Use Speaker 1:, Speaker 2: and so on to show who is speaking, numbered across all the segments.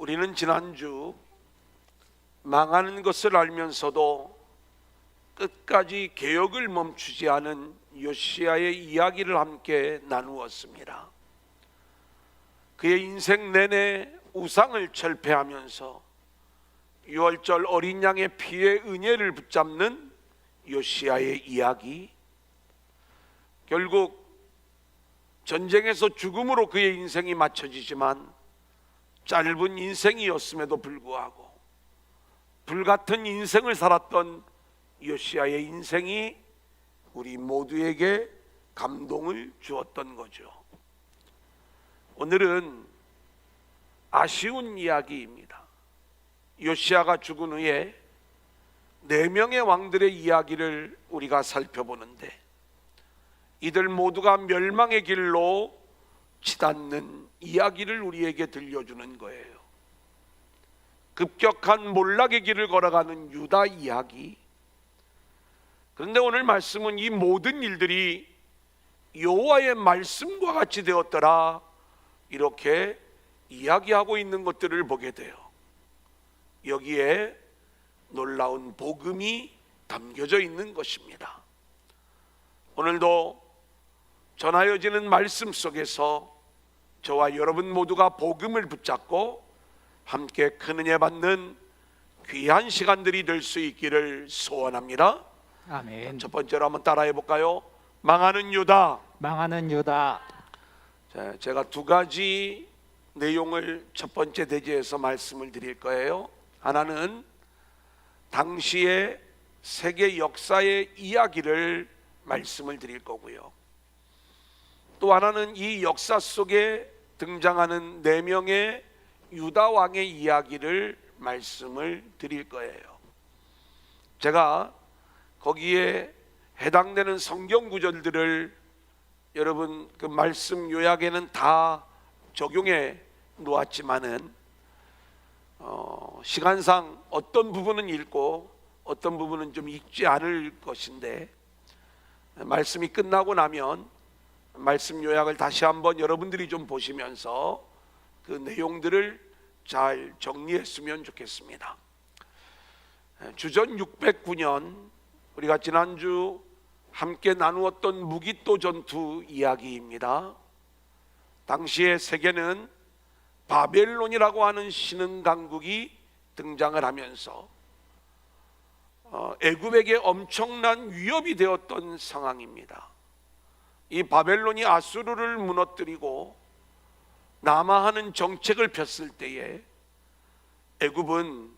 Speaker 1: 우리는 지난주 망하는 것을 알면서도 끝까지 개혁을 멈추지 않은 요시야의 이야기를 함께 나누었습니다. 그의 인생 내내 우상을 철폐하면서 유월절 어린 양의 피의 은혜를 붙잡는 요시야의 이야기, 결국 전쟁에서 죽음으로 그의 인생이 맞춰지지만 짧은 인생이었음에도 불구하고 불같은 인생을 살았던 요시야의 인생이 우리 모두에게 감동을 주었던 거죠. 오늘은 아쉬운 이야기입니다. 요시야가 죽은 후에 4명의 왕들의 이야기를 우리가 살펴보는데, 이들 모두가 멸망의 길로 치닫는 이야기를 우리에게 들려주는 거예요. 급격한 몰락의 길을 걸어가는 유다 이야기. 그런데 오늘 말씀은 이 모든 일들이 여호와의 말씀과 같이 되었더라, 이렇게 이야기하고 있는 것들을 보게 돼요. 여기에 놀라운 복음이 담겨져 있는 것입니다. 오늘도 전하여지는 말씀 속에서 저와 여러분 모두가 복음을 붙잡고 함께 큰 은혜 받는 귀한 시간들이 될 수 있기를 소원합니다.
Speaker 2: 아멘.
Speaker 1: 첫 번째로 한번 따라해 볼까요? 망하는 유다.
Speaker 2: 망하는 유다.
Speaker 1: 자, 제가 2가지 내용을 첫 번째 대지에서 말씀을 드릴 거예요. 하나는 당시의 세계 역사의 이야기를 말씀을 드릴 거고요, 또 하나는 이 역사 속에 등장하는 4명의 유다 왕의 이야기를 말씀을 드릴 거예요. 제가 거기에 해당되는 성경 구절들을 여러분 그 말씀 요약에는 다 적용해 놓았지만은 시간상 어떤 부분은 읽고 어떤 부분은 좀 읽지 않을 것인데, 말씀이 끝나고 나면 말씀 요약을 다시 한번 여러분들이 좀 보시면서 그 내용들을 잘 정리했으면 좋겠습니다. 주전 609년 우리가 지난주 함께 나누었던 무기또 전투 이야기입니다. 당시의 세계는 바벨론이라고 하는 신흥 강국이 등장을 하면서 애굽에게 엄청난 위협이 되었던 상황입니다. 이 바벨론이 아수르를 무너뜨리고 남하하는 정책을 폈을 때에 애굽은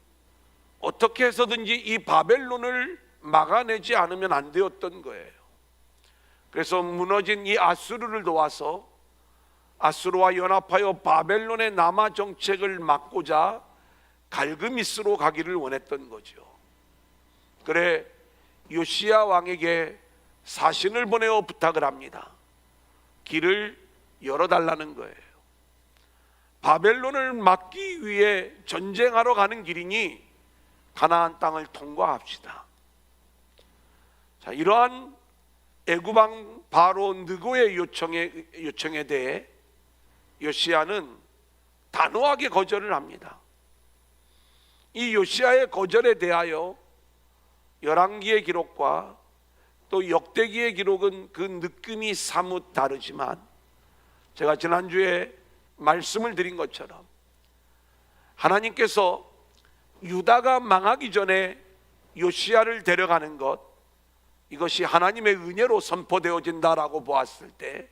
Speaker 1: 어떻게 해서든지 이 바벨론을 막아내지 않으면 안 되었던 거예요. 그래서 무너진 이 아수르를 도와서 아수르와 연합하여 바벨론의 남하 정책을 막고자 갈그미스로 가기를 원했던 거죠. 그래 요시야 왕에게 사신을 보내어 부탁을 합니다. 길을 열어달라는 거예요. 바벨론을 막기 위해 전쟁하러 가는 길이니 가나안 땅을 통과합시다. 자, 이러한 애굽왕 바로 느고의 요청에 대해 요시야는 단호하게 거절을 합니다. 이 요시야의 거절에 대하여 열왕기의 기록과 또 역대기의 기록은 그 느낌이 사뭇 다르지만, 제가 지난주에 말씀을 드린 것처럼 하나님께서 유다가 망하기 전에 요시야를 데려가는 것, 이것이 하나님의 은혜로 선포되어진다라고 보았을 때,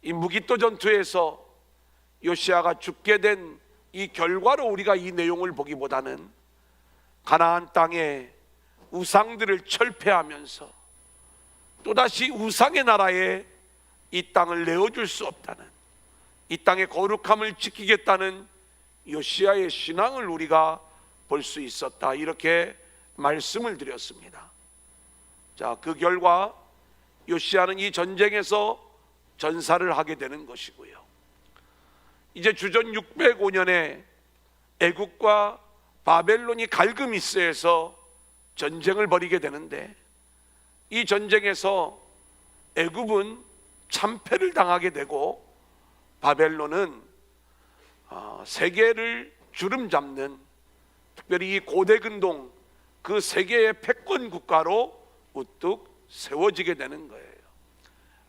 Speaker 1: 이 무기또 전투에서 요시야가 죽게 된 이 결과로 우리가 이 내용을 보기보다는 가나안 땅에 우상들을 철폐하면서 또다시 우상의 나라에 이 땅을 내어줄 수 없다는, 이 땅의 거룩함을 지키겠다는 요시야의 신앙을 우리가 볼 수 있었다, 이렇게 말씀을 드렸습니다. 자, 그 결과 요시야는 이 전쟁에서 전사를 하게 되는 것이고요, 이제 주전 605년에 애국과 바벨론이 갈그미스에서 전쟁을 벌이게 되는데, 이 전쟁에서 애굽은 참패를 당하게 되고 바벨론은 세계를 주름 잡는, 특별히 이 고대 근동 그 세계의 패권 국가로 우뚝 세워지게 되는 거예요.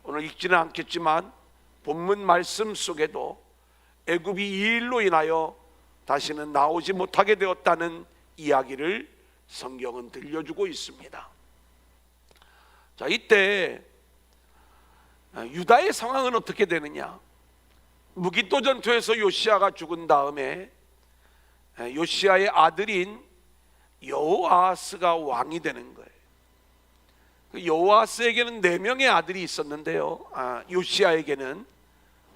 Speaker 1: 오늘 읽지는 않겠지만 본문 말씀 속에도 애굽이 이 일로 인하여 다시는 나오지 못하게 되었다는 이야기를 성경은 들려주고 있습니다. 자, 이때 유다의 상황은 어떻게 되느냐? 무기또 전투에서 요시아가 죽은 다음에 요시아의 아들인 여호아하스가 왕이 되는 거예요. 그 여호아하스에게는 4명의 아들이 있었는데요, 요시아에게는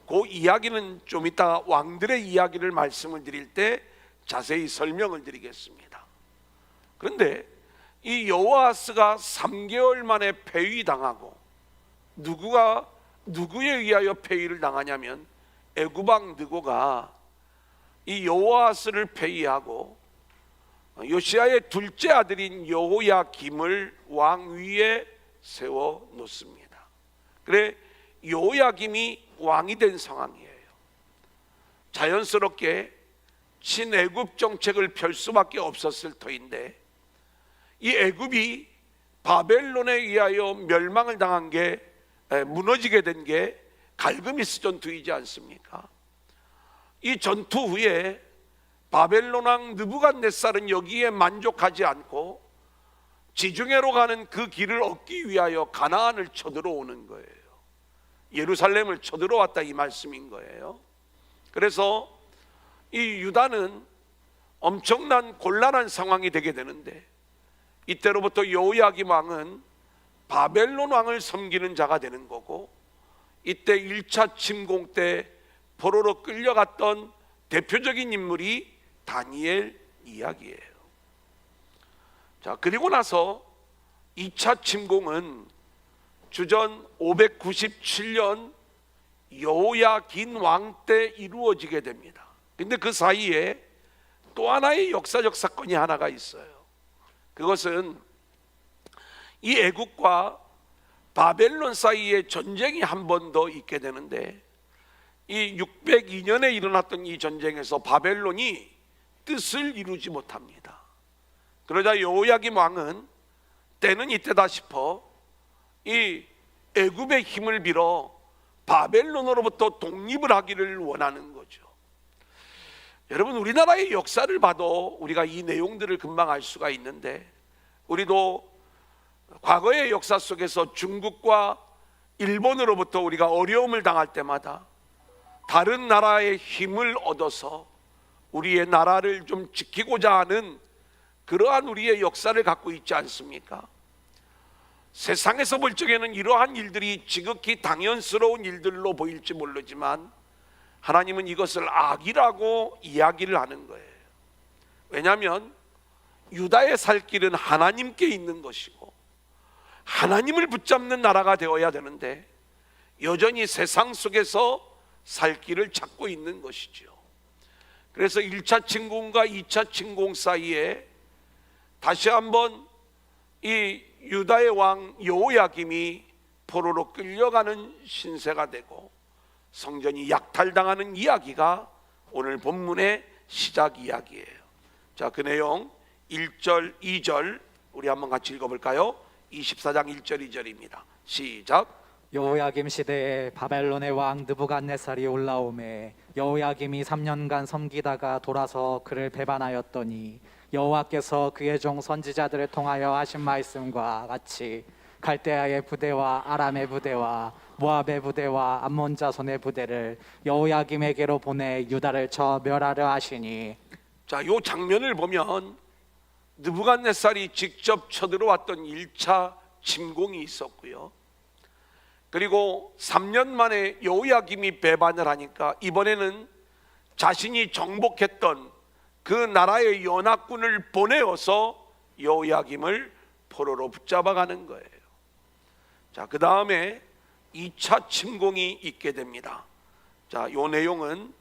Speaker 1: 그 이야기는 좀 이따 왕들의 이야기를 말씀을 드릴 때 자세히 설명을 드리겠습니다. 그런데 이 여호아하스가 3개월 만에 폐위당하고, 누구에 의하여 폐위를 당하냐면 애굽왕 느고가 이 여호아하스를 폐위하고 요시아의 둘째 아들인 여호야김을 왕 위에 세워 놓습니다. 그래 여호야김이 왕이 된 상황이에요. 자연스럽게 친애굽 정책을 펼 수밖에 없었을 터인데, 이 애굽이 바벨론에 의하여 멸망을 당한 게, 무너지게 된 게 갈그미스 전투이지 않습니까? 이 전투 후에 바벨론 왕 느부갓네살은 여기에 만족하지 않고 지중해로 가는 그 길을 얻기 위하여 가나안을 쳐들어오는 거예요. 예루살렘을 쳐들어왔다, 이 말씀인 거예요. 그래서 이 유다는 엄청난 곤란한 상황이 되게 되는데, 이때로부터 여호야김 왕은 바벨론 왕을 섬기는 자가 되는 거고, 이때 1차 침공 때 포로로 끌려갔던 대표적인 인물이 다니엘 이야기예요. 자, 그리고 나서 2차 침공은 주전 597년 여호야긴 왕 때 이루어지게 됩니다. 근데 그 사이에 또 하나의 역사적 사건이 하나가 있어요. 그것은 이 애국과 바벨론 사이에 전쟁이 한 번 더 있게 되는데, 이 602년에 일어났던 이 전쟁에서 바벨론이 뜻을 이루지 못합니다. 그러자 여호야김 왕은 때는 이때다 싶어 이 애굽의 힘을 빌어 바벨론으로부터 독립을 하기를 원하는 거죠. 여러분, 우리나라의 역사를 봐도 우리가 이 내용들을 금방 알 수가 있는데, 우리도 과거의 역사 속에서 중국과 일본으로부터 우리가 어려움을 당할 때마다 다른 나라의 힘을 얻어서 우리의 나라를 좀 지키고자 하는 그러한 우리의 역사를 갖고 있지 않습니까? 세상에서 볼 적에는 이러한 일들이 지극히 당연스러운 일들로 보일지 모르지만 하나님은 이것을 악이라고 이야기를 하는 거예요. 왜냐하면 유다의 살 길은 하나님께 있는 것이고 하나님을 붙잡는 나라가 되어야 되는데, 여전히 세상 속에서 살 길을 찾고 있는 것이죠. 그래서 1차 침공과 2차 침공 사이에 다시 한번 이 유다의 왕 여호야김이 포로로 끌려가는 신세가 되고 성전이 약탈당하는 이야기가 오늘 본문의 시작 이야기예요. 자, 그 내용 1절 2절 우리 한번 같이 읽어볼까요? 24장 1절 2절입니다. 시작.
Speaker 2: 여호야김 시대에 바벨론의 왕 느부갓네살이 올라오매 여호야김이 3년간 섬기다가 돌아서 그를 배반하였더니 여호와께서 그의 종 선지자들을 통하여 하신 말씀과 같이 갈대아의 부대와 아람의 부대와 모압의 부대와 암몬 자손의 부대를 여호야김에게로 보내 유다를 쳐 멸하려 하시니.
Speaker 1: 자, 요 장면을 보면 느부갓네살이 직접 쳐들어왔던 1차 침공이 있었고요. 그리고 3년 만에 여호야김이 배반을 하니까 이번에는 자신이 정복했던 그 나라의 연합군을 보내어서 여호야김을 포로로 붙잡아가는 거예요. 자, 그 다음에 2차 침공이 있게 됩니다. 자, 요 내용은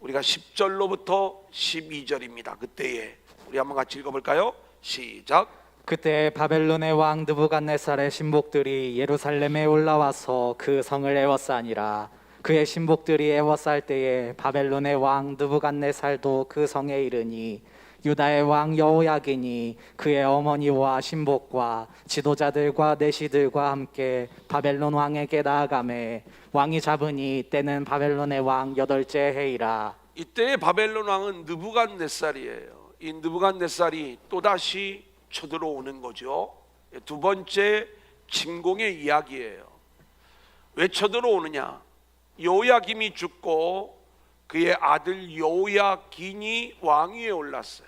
Speaker 1: 우리가 10절로부터 12절입니다. 그때에 우리 한번 같이 읽어볼까요? 시작.
Speaker 2: 그때 바벨론의 왕 느부갓네살의 신복들이 예루살렘에 올라와서 그 성을 에워싸니라. 그의 신복들이 애워쌀 때에 바벨론의 왕 느부갓네살도 그 성에 이르니 유다의 왕 여호야긴이 그의 어머니와 신복과 지도자들과 내시들과 함께 바벨론 왕에게 나아가매 왕이 잡으니 때는 바벨론의 왕 8째 해이라.
Speaker 1: 이때의 바벨론 왕은 느부갓네살이에요. 이 느부갓네살이 또다시 쳐들어오는 거죠. 두 번째 침공의 이야기예요. 왜 쳐들어오느냐? 요야김이 죽고 그의 아들 요야긴이 왕위에 올랐어요.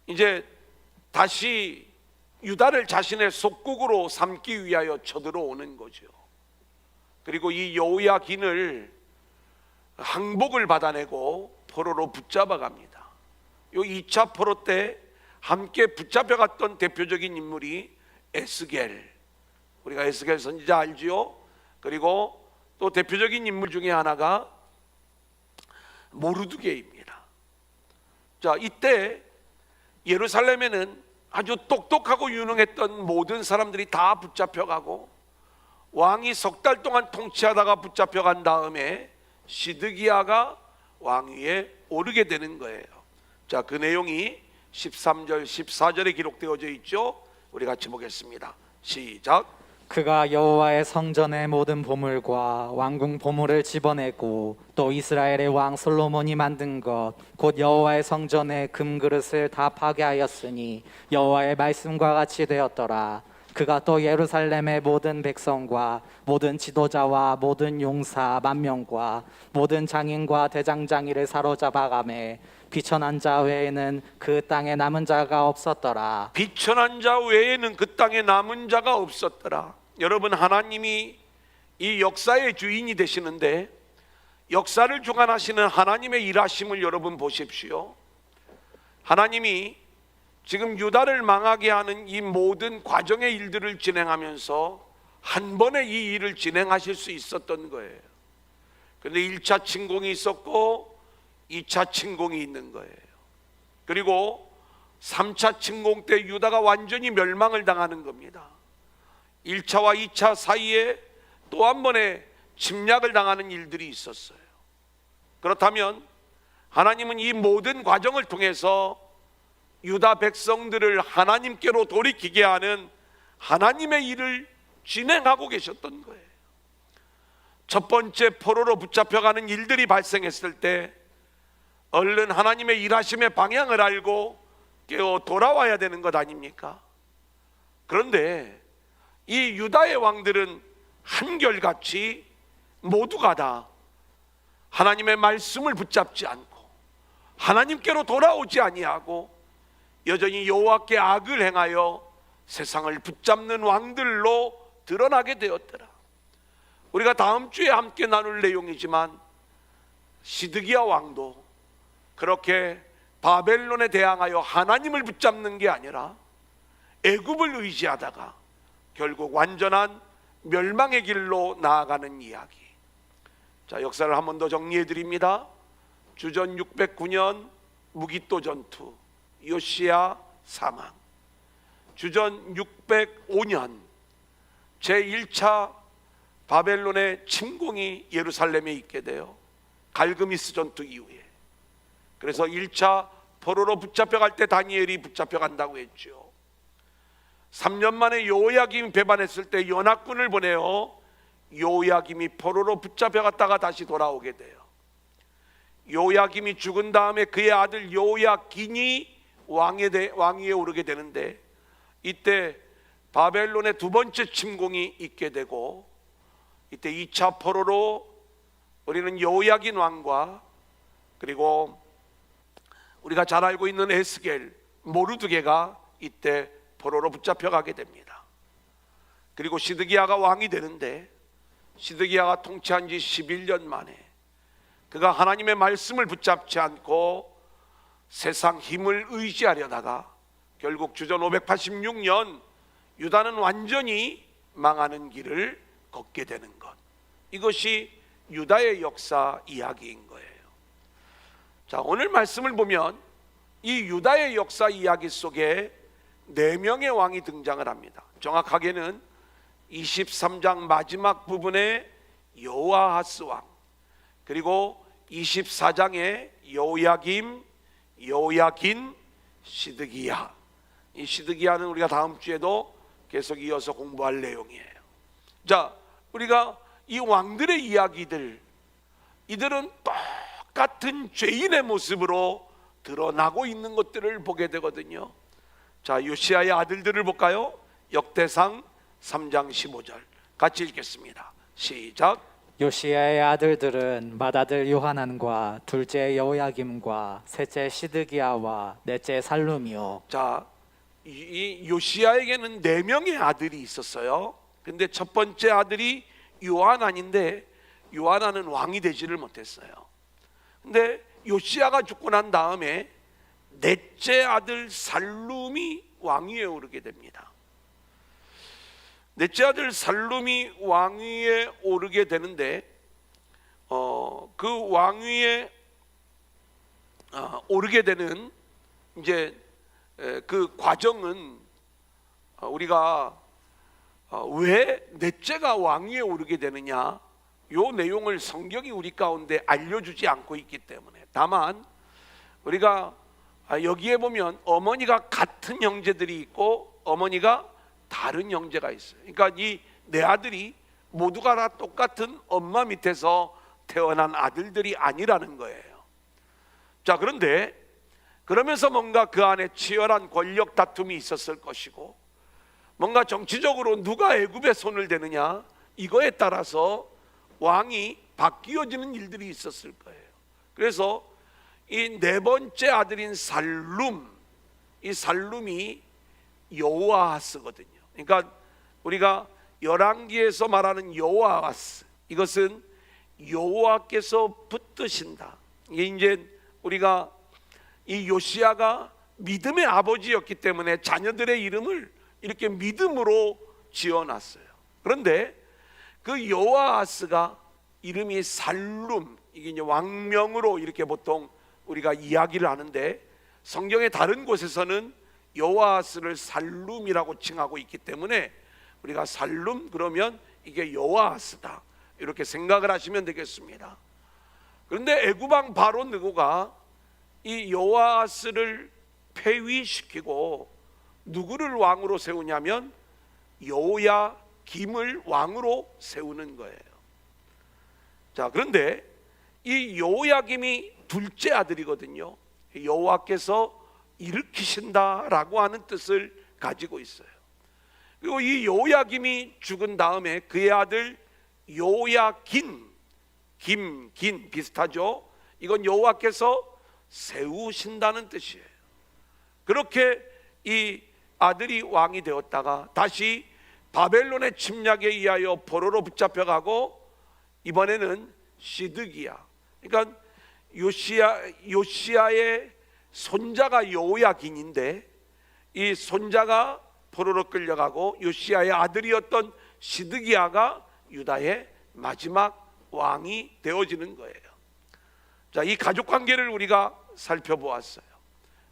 Speaker 1: 이제 다시 유다를 자신의 속국으로 삼기 위하여 쳐들어오는 거죠. 그리고 이 요야긴을 항복을 받아내고 포로로 붙잡아 갑니다. 요 2차 포로 때 함께 붙잡혀 갔던 대표적인 인물이 에스겔, 우리가 에스겔 선지자 알지요? 그리고 또 대표적인 인물 중에 하나가 모르드게입니다. 자, 이때 예루살렘에는 아주 똑똑하고 유능했던 모든 사람들이 다 붙잡혀가고 왕이 3달 동안 통치하다가 붙잡혀간 다음에 시드기야가 왕위에 오르게 되는 거예요. 자, 그 내용이 13절 14절에 기록되어져 있죠. 우리 같이 보겠습니다. 시작.
Speaker 2: 그가 여호와의 성전의 모든 보물과 왕궁 보물을 집어내고 또 이스라엘의 왕 솔로몬이 만든 것 곧 여호와의 성전의 금그릇을 다 파괴하였으니 여호와의 말씀과 같이 되었더라. 그가 또 예루살렘의 모든 백성과 모든 지도자와 모든 용사 10,000명과 모든 장인과 대장장이를 사로잡아가매 비천한 자 외에는 그 땅에 남은 자가 없었더라.
Speaker 1: 비천한 자 외에는 그 땅에 남은 자가 없었더라. 여러분, 하나님이 이 역사의 주인이 되시는데 역사를 주관하시는 하나님의 일하심을 여러분 보십시오. 하나님이 지금 유다를 망하게 하는 이 모든 과정의 일들을 진행하면서 한 번에 이 일을 진행하실 수 있었던 거예요. 그런데 1차 침공이 있었고 2차 침공이 있는 거예요. 그리고 3차 침공 때 유다가 완전히 멸망을 당하는 겁니다. 1차와 2차 사이에 또 한 번의 침략을 당하는 일들이 있었어요. 그렇다면 하나님은 이 모든 과정을 통해서 유다 백성들을 하나님께로 돌이키게 하는 하나님의 일을 진행하고 계셨던 거예요. 첫 번째 포로로 붙잡혀가는 일들이 발생했을 때 얼른 하나님의 일하심의 방향을 알고 깨어 돌아와야 되는 것 아닙니까? 그런데 이 유다의 왕들은 한결같이 모두가 다 하나님의 말씀을 붙잡지 않고 하나님께로 돌아오지 아니하고 여전히 여호와께 악을 행하여 세상을 붙잡는 왕들로 드러나게 되었더라. 우리가 다음 주에 함께 나눌 내용이지만 시드기야 왕도 그렇게 바벨론에 대항하여 하나님을 붙잡는 게 아니라 애굽을 의지하다가 결국 완전한 멸망의 길로 나아가는 이야기. 자, 역사를 한 번 더 정리해 드립니다. 주전 609년 무기또 전투, 요시야 사망. 주전 605년 제1차 바벨론의 침공이 예루살렘에 있게 돼요. 갈그미스 전투 이후에. 그래서 1차 포로로 붙잡혀갈 때 다니엘이 붙잡혀간다고 했죠. 3년 만에 요야김 배반했을 때 연합군을 보내요. 요야김이 포로로 붙잡혀갔다가 다시 돌아오게 돼요. 요야김이 죽은 다음에 그의 아들 요야긴이 왕위에 오르게 되는데 이때 바벨론의 두 번째 침공이 있게 되고 이때 2차 포로로 우리는 요야긴 왕과 그리고 우리가 잘 알고 있는 에스겔, 모르드게가 이때 포로로 붙잡혀가게 됩니다. 그리고 시드기야가 왕이 되는데 시드기야가 통치한 지 11년 만에 그가 하나님의 말씀을 붙잡지 않고 세상 힘을 의지하려다가 결국 주전 586년 유다는 완전히 망하는 길을 걷게 되는 것, 이것이 유다의 역사 이야기인 거예요. 자, 오늘 말씀을 보면 이 유다의 역사 이야기 속에 4명의 왕이 등장을 합니다. 정확하게는 23장 마지막 부분에 여호아하스 왕, 그리고 24장에 요야김, 요야긴, 시드기야. 이 시드기야는 우리가 다음 주에도 계속 이어서 공부할 내용이에요. 자, 우리가 이 왕들의 이야기들, 이들은 똑같은 죄인의 모습으로 드러나고 있는 것들을 보게 되거든요. 자, 요시야의 아들들을 볼까요? 역대상 3장 15절 같이 읽겠습니다. 시작.
Speaker 2: 요시야의 아들들은 맏아들 요하난과 둘째 여호야김과 셋째 시드기야와 넷째 살룸이요.
Speaker 1: 자, 이 요시야에게는 4명의 아들이 있었어요. 근데 첫 번째 아들이 요하난인데 요하난은 왕이 되지를 못했어요. 근데 요시야가 죽고 난 다음에 넷째 아들 살룸이 왕위에 오르게 됩니다. 넷째 아들 살룸이 왕위에 오르게 되는데 그 왕위에 오르게 되는 이제 그 과정은 우리가 왜 넷째가 왕위에 오르게 되느냐, 요 내용을 성경이 우리 가운데 알려주지 않고 있기 때문에. 다만 우리가 여기에 보면 어머니가 같은 형제들이 있고 어머니가 다른 형제가 있어요. 그러니까 이 네 아들이 모두가 다 똑같은 엄마 밑에서 태어난 아들들이 아니라는 거예요. 자, 그런데 그러면서 뭔가 그 안에 치열한 권력 다툼이 있었을 것이고, 뭔가 정치적으로 누가 애굽의 손을 대느냐, 이거에 따라서 왕이 바뀌어지는 일들이 있었을 거예요. 그래서 이 네 번째 아들인 살룸, 이 살룸이 여호아하스거든요. 그러니까 우리가 열왕기에서 말하는 여호아하스, 이것은 여호와께서 붙드신다. 이게 이제 우리가 이 요시야가 믿음의 아버지였기 때문에 자녀들의 이름을 이렇게 믿음으로 지어놨어요. 그런데 그 여호아하스가 이름이 살룸, 이게 이제 왕명으로 이렇게 보통 우리가 이야기를 하는데, 성경의 다른 곳에서는 여호아하스를 살룸이라고 칭하고 있기 때문에 우리가 살룸 그러면 이게 여호아하스다, 이렇게 생각을 하시면 되겠습니다. 그런데 애굽왕 바로 느고가 이 여호아하스를 폐위시키고 누구를 왕으로 세우냐면 여호야김을 왕으로 세우는 거예요. 자, 그런데 이 여호야김이 둘째 아들이거든요. 여호와께서 일으키신다라고 하는 뜻을 가지고 있어요. 그리고 이 여호야김이 죽은 다음에 그의 아들 요야긴, 김긴 비슷하죠. 이건 여호와께서 세우신다는 뜻이에요. 그렇게 이 아들이 왕이 되었다가 다시 바벨론의 침략에 의하여 포로로 붙잡혀가고, 이번에는 시드기야, 그러니까 요시야의 손자가 여호야긴인데 이 손자가 포로로 끌려가고 요시야의 아들이었던 시드기야가 유다의 마지막 왕이 되어지는 거예요. 자, 이 가족 관계를 우리가 살펴보았어요.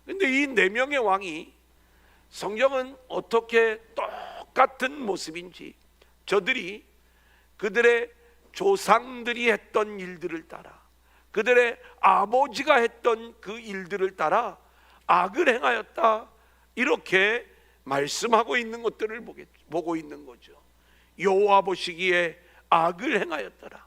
Speaker 1: 근데 이 4명의 왕이 성경은 어떻게 똑같은 모습인지, 저들이 그들의 조상들이 했던 일들을 따라, 그들의 아버지가 했던 그 일들을 따라 악을 행하였다, 이렇게 말씀하고 있는 것들을 보고 있는 거죠. 여호와 보시기에 악을 행하였더라,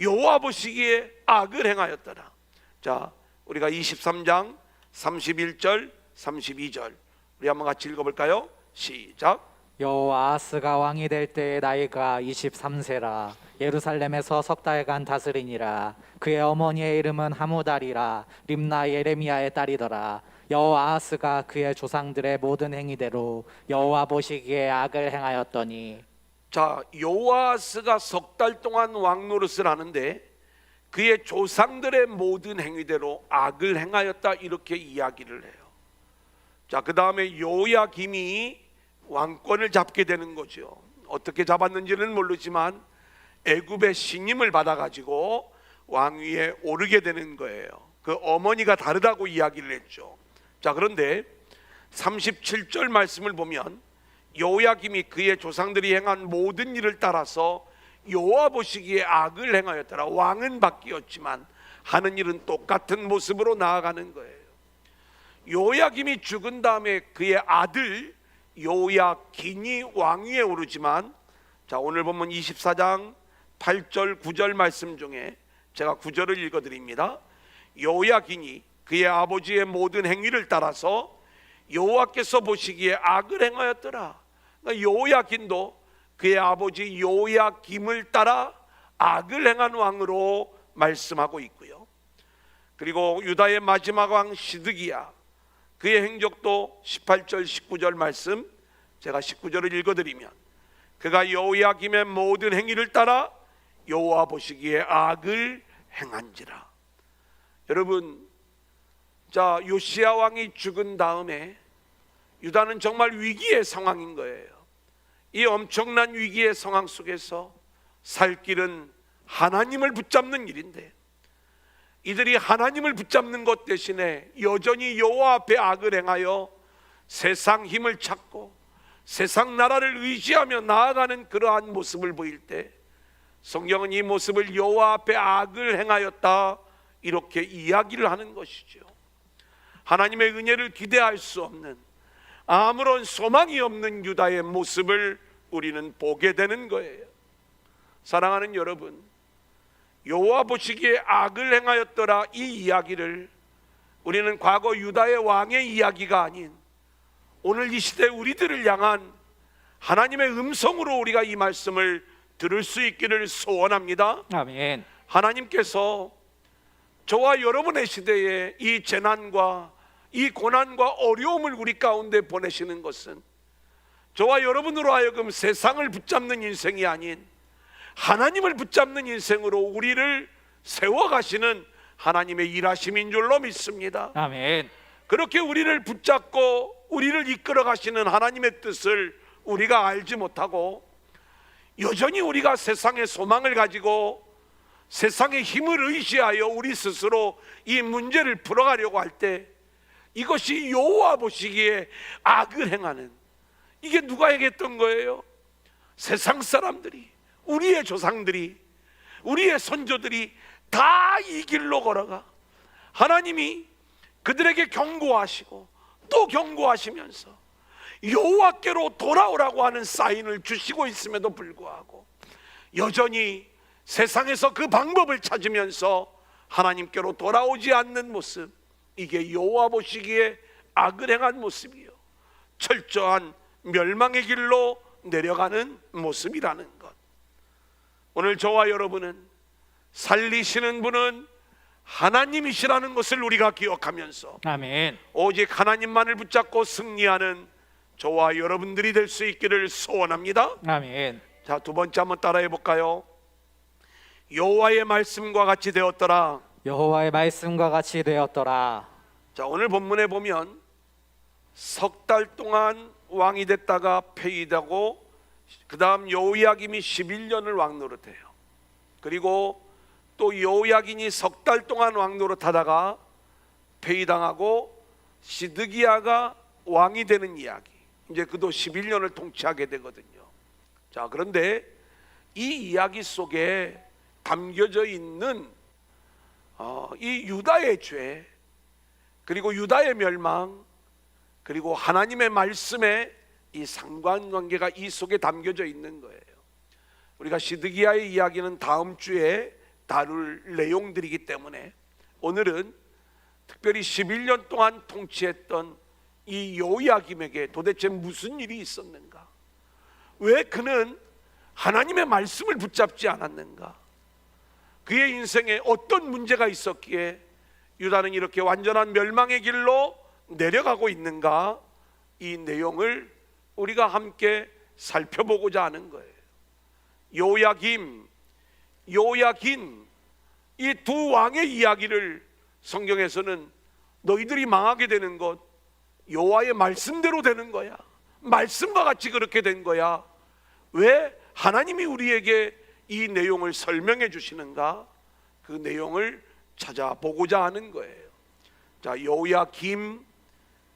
Speaker 1: 여호와 보시기에 악을 행하였더라. 자, 우리가 23장 31절 32절 우리 한번 같이 읽어볼까요? 시작.
Speaker 2: 여호아하스가 왕이 될 때의 나이가 23세라. 예루살렘에서 석 달간 다스리니라. 그의 어머니의 이름은 하무달이라. 림나 예레미야의 딸이더라. 여호아하스가 그의 조상들의 모든 행위대로 여호와 보시기에 악을 행하였더니.
Speaker 1: 자, 여호아하스가 석 달 동안 왕 노릇을 하는데 그의 조상들의 모든 행위대로 악을 행하였다, 이렇게 이야기를 해요. 자, 그 다음에 요야김이 왕권을 잡게 되는 거죠. 어떻게 잡았는지는 모르지만 애굽의 신임을 받아가지고 왕위에 오르게 되는 거예요. 그 어머니가 다르다고 이야기를 했죠. 자, 그런데 37절 말씀을 보면 요야김이 그의 조상들이 행한 모든 일을 따라서 여호와 보시기에 악을 행하였더라. 왕은 바뀌었지만 하는 일은 똑같은 모습으로 나아가는 거예요. 요야김이 죽은 다음에 그의 아들 요야긴이 왕위에 오르지만, 자, 오늘 본문 24장 8절 9절 말씀 중에 제가 9절을 읽어드립니다. 요야긴이 그의 아버지의 모든 행위를 따라서 여호와께서 보시기에 악을 행하였더라. 그러니까 요야긴도 그의 아버지 요야김을 따라 악을 행한 왕으로 말씀하고 있고요. 그리고 유다의 마지막 왕 시드기야, 그의 행적도 18절 19절 말씀, 제가 19절을 읽어드리면, 그가 여호야김의 모든 행위를 따라 여호와 보시기에 악을 행한지라. 여러분, 자, 요시야 왕이 죽은 다음에 유다는 정말 위기의 상황인 거예요. 이 엄청난 위기의 상황 속에서 살 길은 하나님을 붙잡는 일인데, 이들이 하나님을 붙잡는 것 대신에 여전히 여호와 앞에 악을 행하여 세상 힘을 찾고 세상 나라를 의지하며 나아가는 그러한 모습을 보일 때, 성경은 이 모습을 여호와 앞에 악을 행하였다 이렇게 이야기를 하는 것이죠. 하나님의 은혜를 기대할 수 없는, 아무런 소망이 없는 유다의 모습을 우리는 보게 되는 거예요. 사랑하는 여러분, 여호와 보시기에 악을 행하였더라, 이 이야기를 우리는 과거 유다의 왕의 이야기가 아닌 오늘 이 시대 우리들을 향한 하나님의 음성으로 우리가 이 말씀을 들을 수 있기를 소원합니다.
Speaker 2: 아멘.
Speaker 1: 하나님께서 저와 여러분의 시대에 이 재난과 이 고난과 어려움을 우리 가운데 보내시는 것은 저와 여러분으로 하여금 세상을 붙잡는 인생이 아닌 하나님을 붙잡는 인생으로 우리를 세워가시는 하나님의 일하심인 줄로 믿습니다.
Speaker 2: 아멘.
Speaker 1: 그렇게 우리를 붙잡고 우리를 이끌어 가시는 하나님의 뜻을 우리가 알지 못하고 여전히 우리가 세상의 소망을 가지고 세상의 힘을 의지하여 우리 스스로 이 문제를 풀어가려고 할 때, 이것이 여호와 보시기에 악을 행하는, 이게 누가 얘기했던 거예요? 세상 사람들이, 우리의 조상들이, 우리의 선조들이 다 이 길로 걸어가 하나님이 그들에게 경고하시고 또 경고하시면서 여호와께로 돌아오라고 하는 사인을 주시고 있음에도 불구하고 여전히 세상에서 그 방법을 찾으면서 하나님께로 돌아오지 않는 모습, 이게 여호와 보시기에 악을 행한 모습이요, 철저한 멸망의 길로 내려가는 모습이라는 것. 오늘 저와 여러분은 살리시는 분은 하나님이시라는 것을 우리가 기억하면서
Speaker 2: 아멘.
Speaker 1: 오직 하나님만을 붙잡고 승리하는 저와 여러분들이 될 수 있기를 소원합니다.
Speaker 2: 아멘.
Speaker 1: 자, 두 번째 한번 따라해 볼까요? 여호와의 말씀과 같이 되었더라.
Speaker 2: 여호와의 말씀과 같이 되었더라.
Speaker 1: 자, 오늘 본문에 보면 석 달 동안 왕이 됐다가 폐위되고 그 다음 여호야김이 11년을 왕 노릇해요. 그리고 또 여호야긴이 석 달 동안 왕 노릇하다가 폐위당하고 시드기야가 왕이 되는 이야기, 이제 그도 11년을 통치하게 되거든요. 자, 그런데 이 이야기 속에 담겨져 있는 이 유다의 죄, 그리고 유다의 멸망, 그리고 하나님의 말씀의 이 상관관계가 이 속에 담겨져 있는 거예요. 우리가 시드기야의 이야기는 다음 주에 다룰 내용들이기 때문에 오늘은 특별히 11년 동안 통치했던 이 여호야김에게 도대체 무슨 일이 있었는가? 왜 그는 하나님의 말씀을 붙잡지 않았는가? 그의 인생에 어떤 문제가 있었기에 유다는 이렇게 완전한 멸망의 길로 내려가고 있는가? 이 내용을 우리가 함께 살펴보고자 하는 거예요. 여호야김, 여호야긴, 이 두 왕의 이야기를 성경에서는 너희들이 망하게 되는 것 여호와의 말씀대로 되는 거야, 말씀과 같이 그렇게 된 거야. 왜 하나님이 우리에게 이 내용을 설명해 주시는가? 그 내용을 찾아보고자 하는 거예요. 자, 여호야김,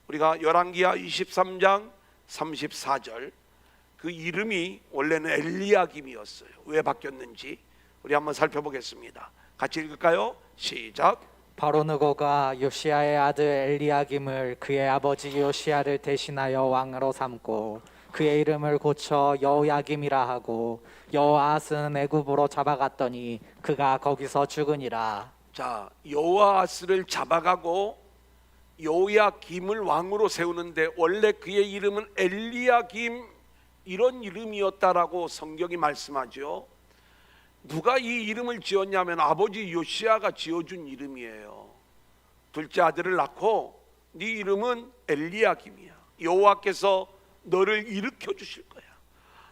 Speaker 1: 우리가 열왕기하 23장 34절, 그 이름이 원래는 엘리야김이었어요. 왜 바뀌었는지 우리 한번 살펴보겠습니다. 같이 읽을까요? 시작.
Speaker 2: 바로 느고가 요시야의 아들 엘리야김을 그의 아버지 요시야를 대신하여 왕으로 삼고 그의 이름을 고쳐 여호야김이라 하고 여호아스는 애굽으로 잡아갔더니 그가 거기서 죽으니라.
Speaker 1: 자, 여호아스를 잡아가고 여호야김을 왕으로 세우는데 원래 그의 이름은 엘리야김 이런 이름이었다라고 성경이 말씀하죠. 누가 이 이름을 지었냐면 아버지 요시야가 지어준 이름이에요. 둘째 아들을 낳고 네 이름은 엘리야김이야. 여호와께서 너를 일으켜 주실 거야.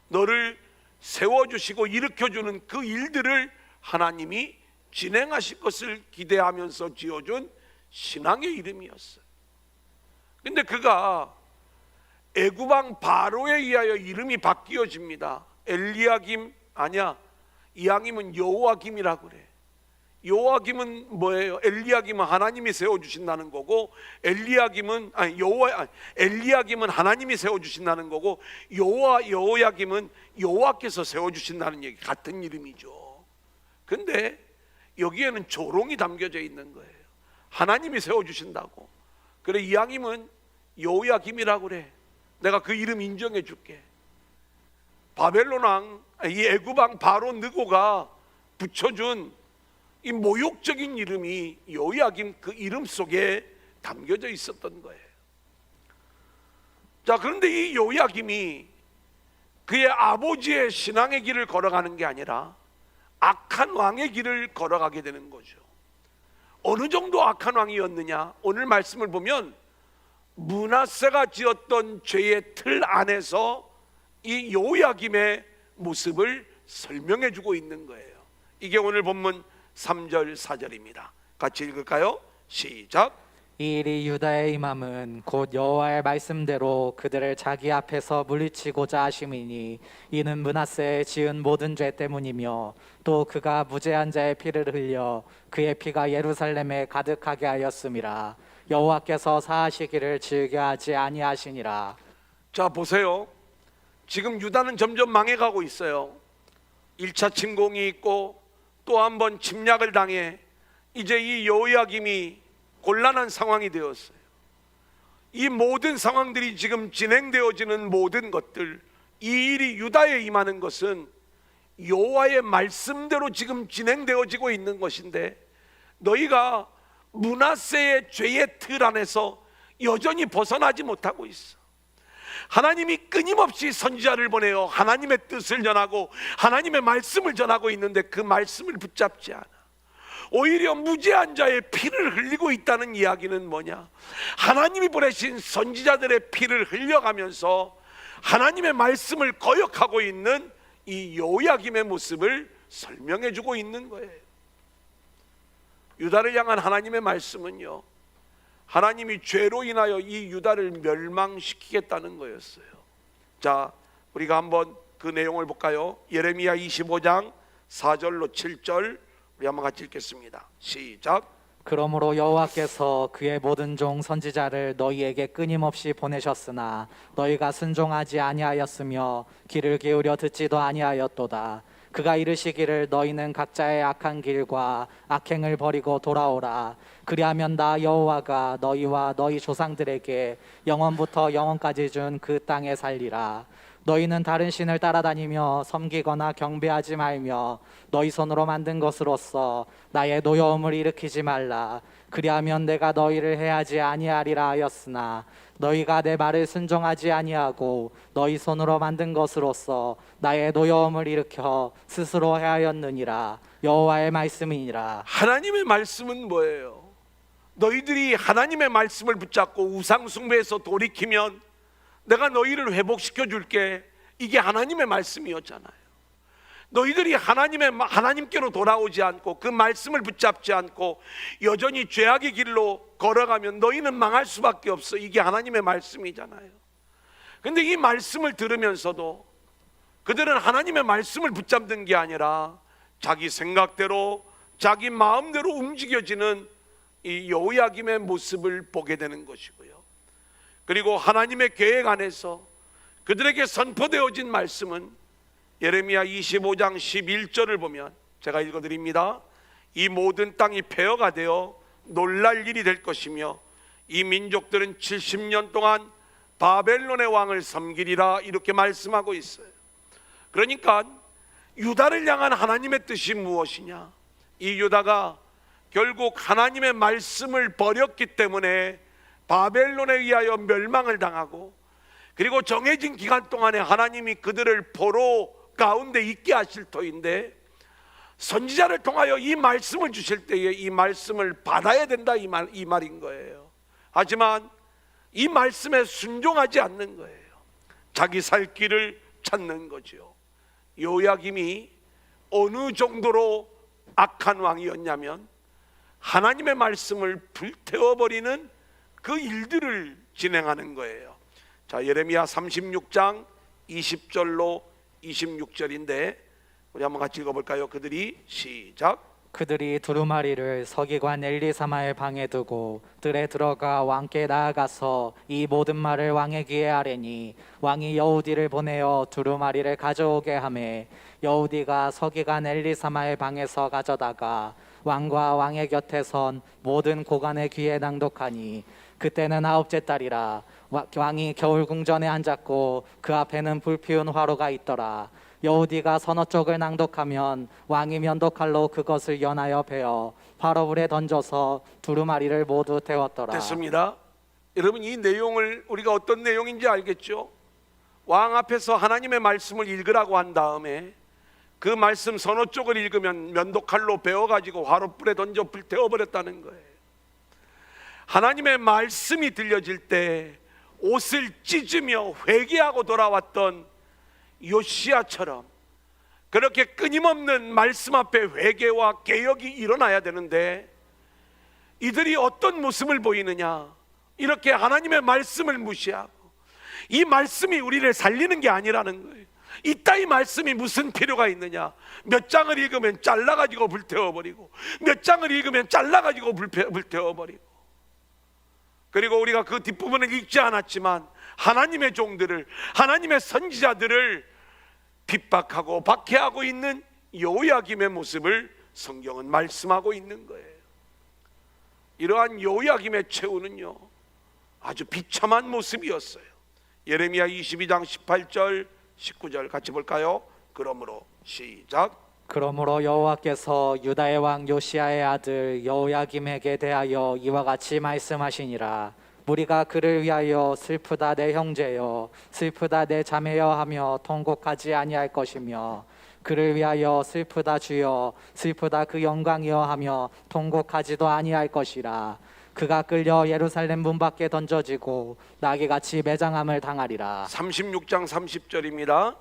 Speaker 1: 너를 세워주시고 일으켜주는 그 일들을 하나님이 진행하실 것을 기대하면서 지어준 신앙의 이름이었어요. 근데 그가 애굽왕 바로에 의하여 이름이 바뀌어집니다. 엘리야김 아니야, 이왕이면 여호야김이라고 그래. 여호야김은 뭐예요? 엘리야김은 하나님이 세워주신다는 거고, 엘리야김은 엘리야김은 하나님이 세워주신다는 거고, 여호야김은 여호와께서 세워주신다는 얘기, 같은 이름이죠. 근데 여기에는 조롱이 담겨져 있는 거예요. 하나님이 세워주신다고. 그래, 이왕이면 여호야김이라고 그래. 내가 그 이름 인정해 줄게. 바벨론 왕, 이 애굽 왕 바로 느고가 붙여준 이 모욕적인 이름이 여호야김 그 이름 속에 담겨져 있었던 거예요. 자, 그런데 이 여호야김이 그의 아버지의 신앙의 길을 걸어가는 게 아니라 악한 왕의 길을 걸어가게 되는 거죠. 어느 정도 악한 왕이었느냐? 오늘 말씀을 보면 므낫세가 지었던 죄의 틀 안에서 이 여호야김의 모습을 설명해 주고 있는 거예요. 이게 오늘 본문 3절 4절입니다. 같이 읽을까요? 시작.
Speaker 2: 이 일이 유다의 임함은 곧 여호와의 말씀대로 그들을 자기 앞에서 물리치고자 하심이니 이는 므낫세의 지은 모든 죄 때문이며 또 그가 무죄한 자의 피를 흘려 그의 피가 예루살렘에 가득하게 하였음이라. 여호와께서 사하시기를 즐겨하지 아니하시니라.
Speaker 1: 자, 보세요. 지금 유다는 점점 망해가고 있어요. 1차 침공이 있고 또 한 번 침략을 당해 이제 이 여호야김이 곤란한 상황이 되었어요. 이 모든 상황들이 지금 진행되어지는 모든 것들, 이 일이 유다에 임하는 것은 여호와의 말씀대로 지금 진행되어지고 있는 것인데 너희가 므낫세의 죄의 틀 안에서 여전히 벗어나지 못하고 있어. 하나님이 끊임없이 선지자를 보내어 하나님의 뜻을 전하고 하나님의 말씀을 전하고 있는데 그 말씀을 붙잡지 않아. 오히려 무죄한 자의 피를 흘리고 있다는 이야기는 뭐냐? 하나님이 보내신 선지자들의 피를 흘려가면서 하나님의 말씀을 거역하고 있는 이 여호야김의 모습을 설명해 주고 있는 거예요. 유다를 향한 하나님의 말씀은요, 하나님이 죄로 인하여 이 유다를 멸망시키겠다는 거였어요. 자, 우리가 한번 그 내용을 볼까요? 예레미야 25장 4절로 7절 우리 한번 같이 읽겠습니다. 시작.
Speaker 2: 그러므로 여호와께서 그의 모든 종 선지자를 너희에게 끊임없이 보내셨으나 너희가 순종하지 아니하였으며 귀를 기울여 듣지도 아니하였도다. 그가 이르시기를 너희는 각자의 악한 길과 악행을 버리고 돌아오라. 그리하면 나 여호와가 너희와 너희 조상들에게 영원부터 영원까지 준 그 땅에 살리라. 너희는 다른 신을 따라다니며 섬기거나 경배하지 말며 너희 손으로 만든 것으로서 나의 노여움을 일으키지 말라. 그리하면 내가 너희를 해하지 아니하리라 하였으나 너희가 내 말을 순종하지 아니하고 너희 손으로 만든 것으로서 나의 노여움을 일으켜 스스로 해하였느니라. 여호와의 말씀이니라.
Speaker 1: 하나님의 말씀은 뭐예요? 너희들이 하나님의 말씀을 붙잡고 우상 숭배에서 돌이키면 내가 너희를 회복시켜 줄게. 이게 하나님의 말씀이었잖아요. 너희들이 하나님께로 돌아오지 않고 그 말씀을 붙잡지 않고 여전히 죄악의 길로 걸어가면 너희는 망할 수밖에 없어. 이게 하나님의 말씀이잖아요. 근데 이 말씀을 들으면서도 그들은 하나님의 말씀을 붙잡는 게 아니라 자기 생각대로 자기 마음대로 움직여지는 이 여호야김의 모습을 보게 되는 것이고요. 그리고 하나님의 계획 안에서 그들에게 선포되어진 말씀은 예레미야 25장 11절을 보면, 제가 읽어드립니다. 이 모든 땅이 폐허가 되어 놀랄 일이 될 것이며 이 민족들은 70년 동안 바벨론의 왕을 섬기리라, 이렇게 말씀하고 있어요. 그러니까 유다를 향한 하나님의 뜻이 무엇이냐? 이 유다가 결국 하나님의 말씀을 버렸기 때문에 바벨론에 의하여 멸망을 당하고, 그리고 정해진 기간 동안에 하나님이 그들을 포로 가운데 있게 하실 터인데, 선지자를 통하여 이 말씀을 주실 때에 이 말씀을 받아야 된다, 이 말인 거예요. 하지만 이 말씀에 순종하지 않는 거예요. 자기 살 길을 찾는 거죠. 요야김이 어느 정도로 악한 왕이었냐면 하나님의 말씀을 불태워버리는 그 일들을 진행하는 거예요. 자, 예레미야 36장 20절로 26절인데 우리 한번 같이 읽어볼까요? 그들이 시작.
Speaker 2: 그들이 두루마리를 서기관 엘리사마의 방에 두고 들에 들어가 왕께 나아가서 이 모든 말을 왕의 귀에 아뢰니 왕이 여우디를 보내어 두루마리를 가져오게 하매 여우디가 서기관 엘리사마의 방에서 가져다가 왕과 왕의 곁에 선 모든 고관의 귀에 낭독하니 그때는 9째 달이라. 왕이 겨울 궁전에 앉았고 그 앞에는 불피운 화로가 있더라. 여우디가 서너 쪽을 낭독하면 왕이 면도칼로 그것을 연하여 베어 화로불에 던져서 두루마리를 모두 태웠더라.
Speaker 1: 됐습니다. 여러분, 이 내용을 우리가 어떤 내용인지 알겠죠? 왕 앞에서 하나님의 말씀을 읽으라고 한 다음에 그 말씀 서너 쪽을 읽으면 면도칼로 베어가지고 화로불에 던져 불태워버렸다는 거예요. 하나님의 말씀이 들려질 때 옷을 찢으며 회개하고 돌아왔던 요시야처럼 그렇게 끊임없는 말씀 앞에 회개와 개혁이 일어나야 되는데, 이들이 어떤 모습을 보이느냐? 이렇게 하나님의 말씀을 무시하고, 이 말씀이 우리를 살리는 게 아니라는 거예요. 이따위 말씀이 무슨 필요가 있느냐? 몇 장을 읽으면 잘라가지고 불태워버리고, 몇 장을 읽으면 잘라가지고 불태워버리고, 그리고 우리가 그 뒷부분을 읽지 않았지만 하나님의 종들을, 하나님의 선지자들을 핍박하고 박해하고 있는 요야김의 모습을 성경은 말씀하고 있는 거예요. 이러한 요야김의 최후는요, 아주 비참한 모습이었어요. 예레미야 22장 18절 19절 같이 볼까요? 그러므로 시작.
Speaker 2: 그러므로 여호와께서 유다의 왕 요시야의 아들 여호야김에게 대하여 이와 같이 말씀하시니라. 무리가 그를 위하여 슬프다 내 형제여, 슬프다 내 자매여 하며 통곡하지 아니할 것이며, 그를 위하여 슬프다 주여, 슬프다 그 영광이여 하며 통곡하지도 아니할 것이라. 그가 끌려 예루살렘 문 밖에 던져지고 나귀같이 매장함을 당하리라.
Speaker 1: 36장 30절입니다.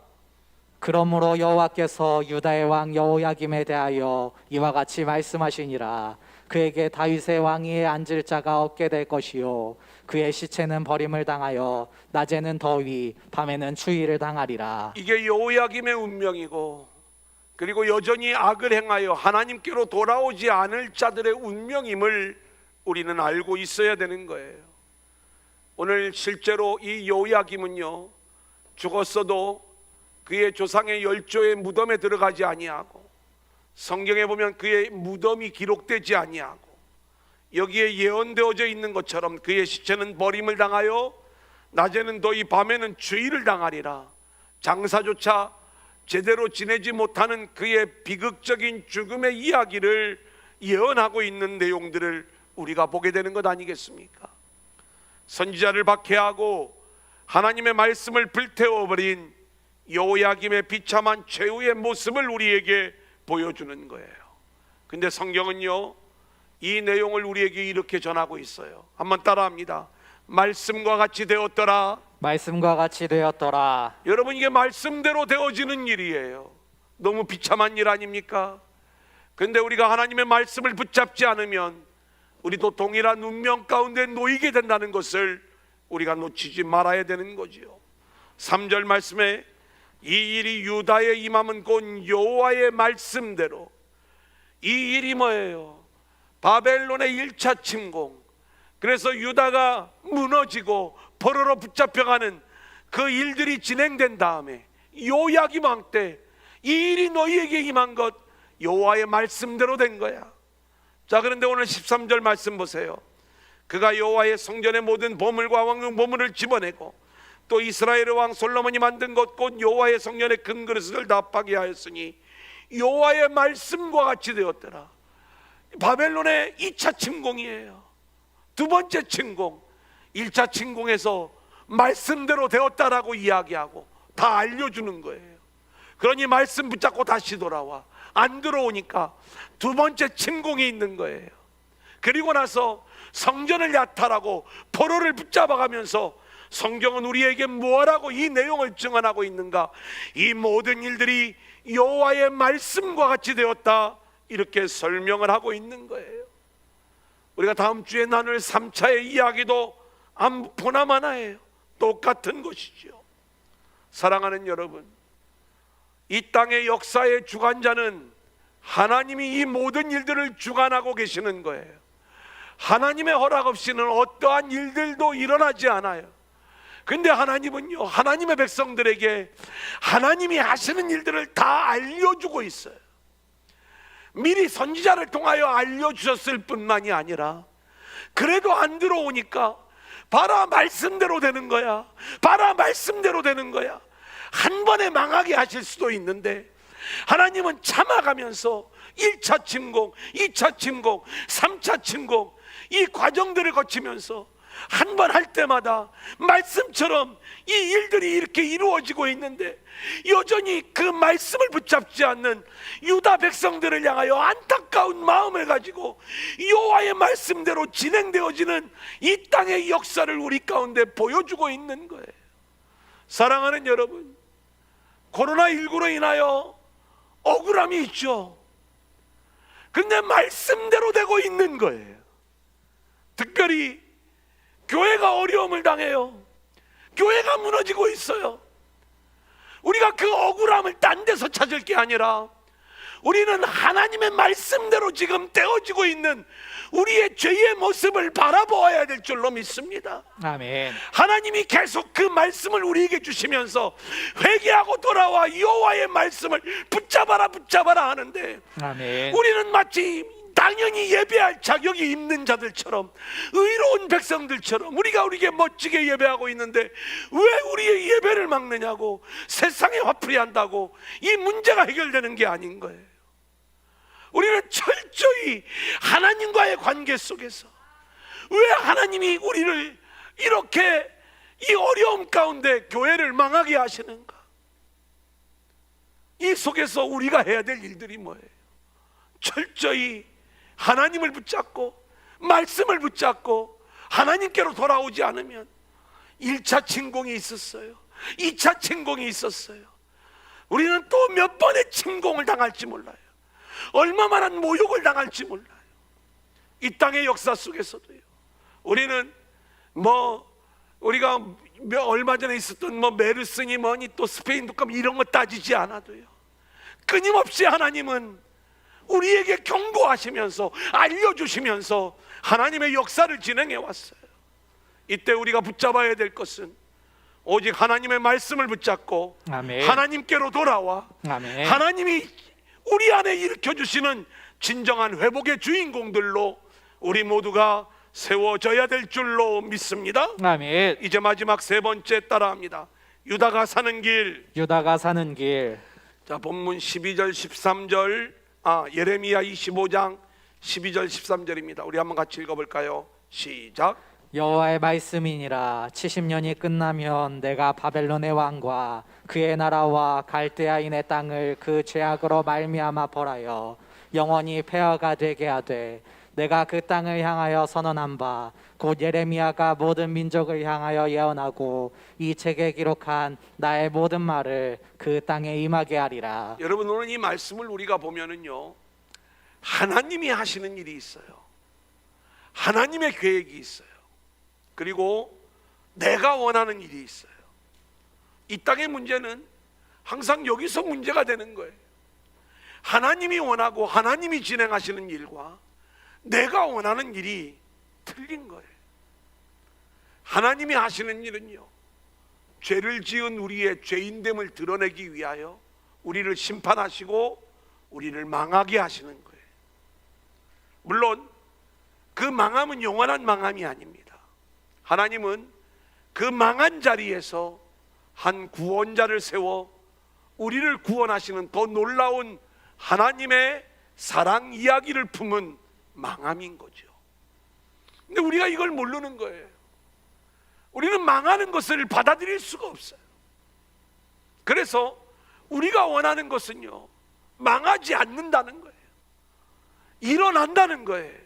Speaker 2: 그러므로 여호와께서 유다의 왕 여호야김에 대하여 이와 같이 말씀하시니라. 그에게 다윗의 왕위에 앉을 자가 없게 될 것이요, 그의 시체는 버림을 당하여 낮에는 더위 밤에는 추위를 당하리라.
Speaker 1: 이게 요야김의 운명이고, 그리고 여전히 악을 행하여 하나님께로 돌아오지 않을 자들의 운명임을 우리는 알고 있어야 되는 거예요. 오늘 실제로 이 요야김은요, 죽었어도 그의 조상의 열조의 무덤에 들어가지 아니하고, 성경에 보면 그의 무덤이 기록되지 아니하고, 여기에 예언되어져 있는 것처럼 그의 시체는 버림을 당하여 낮에는 더위 밤에는 추위를 당하리라. 장사조차 제대로 지내지 못하는 그의 비극적인 죽음의 이야기를 예언하고 있는 내용들을 우리가 보게 되는 것 아니겠습니까? 선지자를 박해하고 하나님의 말씀을 불태워버린 요야김의 비참한 최후의 모습을 우리에게 보여주는 거예요. 근데 성경은요, 이 내용을 우리에게 이렇게 전하고 있어요. 한번 따라합니다. 말씀과 같이 되었더라.
Speaker 2: 말씀과 같이 되었더라.
Speaker 1: 여러분, 이게 말씀대로 되어지는 일이에요. 너무 비참한 일 아닙니까? 근데 우리가 하나님의 말씀을 붙잡지 않으면 우리도 동일한 운명 가운데 놓이게 된다는 것을 우리가 놓치지 말아야 되는 거지요. 3절 말씀에 이 일이 유다에 임함은 곧 여호와의 말씀대로. 이 일이 뭐예요? 바벨론의 1차 침공, 그래서 유다가 무너지고 포로로 붙잡혀가는 그 일들이 진행된 다음에 요야김 왕 때 이 일이 너희에게 임한 것 여호와의 말씀대로 된 거야. 자, 그런데 오늘 13절 말씀 보세요. 그가 여호와의 성전의 모든 보물과 왕궁 보물을 집어내고 또 이스라엘의 왕 솔로몬이 만든 것 곧 여호와의 성전의 금그릇을 다 파괴하였으니 여호와의 말씀과 같이 되었더라. 바벨론의 2차 침공이에요. 두 번째 침공. 1차 침공에서 말씀대로 되었다라고 이야기하고 다 알려주는 거예요. 그러니 말씀 붙잡고 다시 돌아와. 안 들어오니까 두 번째 침공이 있는 거예요. 그리고 나서 성전을 야탈하고 포로를 붙잡아가면서 성경은 우리에게 무엇라고 이 내용을 증언하고 있는가? 이 모든 일들이 여호와의 말씀과 같이 되었다, 이렇게 설명을 하고 있는 거예요. 우리가 다음 주에 나눌 3차의 이야기도 보나마나예요. 똑같은 것이죠. 사랑하는 여러분, 이 땅의 역사의 주관자는 하나님이 이 모든 일들을 주관하고 계시는 거예요. 하나님의 허락 없이는 어떠한 일들도 일어나지 않아요. 근데 하나님은요, 하나님의 백성들에게 하나님이 하시는 일들을 다 알려주고 있어요. 미리 선지자를 통하여 알려주셨을 뿐만이 아니라 그래도 안 들어오니까 봐라 말씀대로 되는 거야, 봐라 말씀대로 되는 거야. 한 번에 망하게 하실 수도 있는데 하나님은 참아가면서 1차 침공, 2차 침공, 3차 침공, 이 과정들을 거치면서 한 번 할 때마다 말씀처럼 이 일들이 이렇게 이루어지고 있는데 여전히 그 말씀을 붙잡지 않는 유다 백성들을 향하여 안타까운 마음을 가지고 여호와의 말씀대로 진행되어지는 이 땅의 역사를 우리 가운데 보여주고 있는 거예요. 사랑하는 여러분, 코로나19로 인하여 억울함이 있죠. 근데 말씀대로 되고 있는 거예요. 특별히 교회가 어려움을 당해요. 교회가 무너지고 있어요. 우리가 그 억울함을 딴 데서 찾을 게 아니라 우리는 하나님의 말씀대로 지금 되어지고 있는 우리의 죄의 모습을 바라보아야 될 줄로 믿습니다.
Speaker 2: 아멘.
Speaker 1: 하나님이 계속 그 말씀을 우리에게 주시면서 회개하고 돌아와 여호와의 말씀을 붙잡아라 붙잡아라 하는데
Speaker 2: 아멘.
Speaker 1: 우리는 마치 당연히 예배할 자격이 있는 자들처럼, 의로운 백성들처럼 우리가 우리에게 멋지게 예배하고 있는데 왜 우리의 예배를 막느냐고, 세상에 화풀이 한다고 이 문제가 해결되는 게 아닌 거예요. 우리는 철저히 하나님과의 관계 속에서 왜 하나님이 우리를 이렇게 이 어려움 가운데 교회를 망하게 하시는가? 이 속에서 우리가 해야 될 일들이 뭐예요? 철저히 하나님을 붙잡고 말씀을 붙잡고 하나님께로 돌아오지 않으면 1차 침공이 있었어요. 2차 침공이 있었어요. 우리는 또 몇 번의 침공을 당할지 몰라요. 얼마만한 모욕을 당할지 몰라요. 이 땅의 역사 속에서도요, 우리는 우리가 얼마 전에 있었던 메르스니 뭐니 또 스페인 독감 이런 거 따지지 않아도요, 끊임없이 하나님은 우리에게 경고하시면서 알려주시면서 하나님의 역사를 진행해 왔어요. 이때 우리가 붙잡아야 될 것은 오직 하나님의 말씀을 붙잡고
Speaker 2: 아멘.
Speaker 1: 하나님께로 돌아와
Speaker 2: 아멘.
Speaker 1: 하나님이 우리 안에 일으켜주시는 진정한 회복의 주인공들로 우리 모두가 세워져야 될 줄로 믿습니다.
Speaker 2: 아멘.
Speaker 1: 이제 마지막 세 번째 따라합니다. 유다가 사는 길.
Speaker 2: 유다가 사는 길.
Speaker 1: 자, 본문 12절 13절 예레미야 25장 12절 13절입니다. 우리 한번 같이 읽어볼까요? 시작.
Speaker 2: 여호와의 말씀이니라. 70년이 끝나면 내가 바벨론의 왕과 그의 나라와 갈대아인의 땅을 그 죄악으로 말미암아 벌하여 영원히 폐허가 되게 하되, 내가 그 땅을 향하여 선언한 바 곧 예레미야가 모든 민족을 향하여 예언하고 이 책에 기록한 나의 모든 말을 그 땅에 임하게 하리라.
Speaker 1: 여러분, 오늘 이 말씀을 우리가 보면은요, 하나님이 하시는 일이 있어요. 하나님의 계획이 있어요. 그리고 내가 원하는 일이 있어요. 이 땅의 문제는 항상 여기서 문제가 되는 거예요. 하나님이 원하고 하나님이 진행하시는 일과 내가 원하는 일이 틀린 거예요. 하나님이 하시는 일은요, 죄를 지은 우리의 죄인됨을 드러내기 위하여 우리를 심판하시고 우리를 망하게 하시는 거예요. 물론 그 망함은 영원한 망함이 아닙니다. 하나님은 그 망한 자리에서 한 구원자를 세워 우리를 구원하시는 더 놀라운 하나님의 사랑 이야기를 품은 망함인 거죠. 근데 우리가 이걸 모르는 거예요. 우리는 망하는 것을 받아들일 수가 없어요. 그래서 우리가 원하는 것은요, 망하지 않는다는 거예요. 일어난다는 거예요.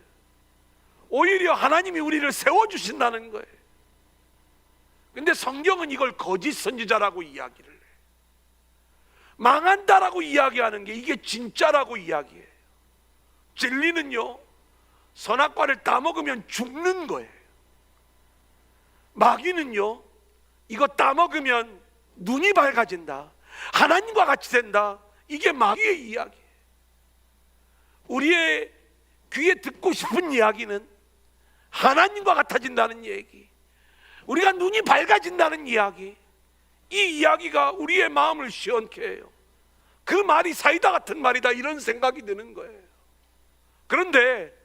Speaker 1: 오히려 하나님이 우리를 세워주신다는 거예요. 근데 성경은 이걸 거짓 선지자라고 이야기를 해요. 망한다라고 이야기하는 게 이게 진짜라고 이야기해요. 진리는요, 선악과를 따먹으면 죽는 거예요. 마귀는요, 이거 따먹으면 눈이 밝아진다, 하나님과 같이 된다, 이게 마귀의 이야기예요. 우리의 귀에 듣고 싶은 이야기는 하나님과 같아진다는 얘기, 우리가 눈이 밝아진다는 이야기, 이 이야기가 우리의 마음을 시원케 해요. 그 말이 사이다 같은 말이다, 이런 생각이 드는 거예요. 그런데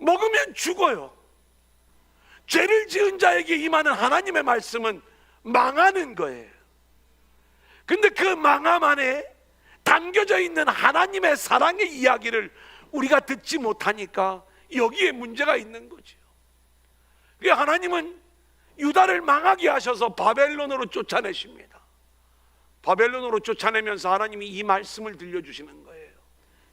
Speaker 1: 먹으면 죽어요. 죄를 지은 자에게 임하는 하나님의 말씀은 망하는 거예요. 근데 그 망함 안에 담겨져 있는 하나님의 사랑의 이야기를 우리가 듣지 못하니까 여기에 문제가 있는 거죠. 하나님은 유다를 망하게 하셔서 바벨론으로 쫓아내십니다. 바벨론으로 쫓아내면서 하나님이 이 말씀을 들려주시는 거예요.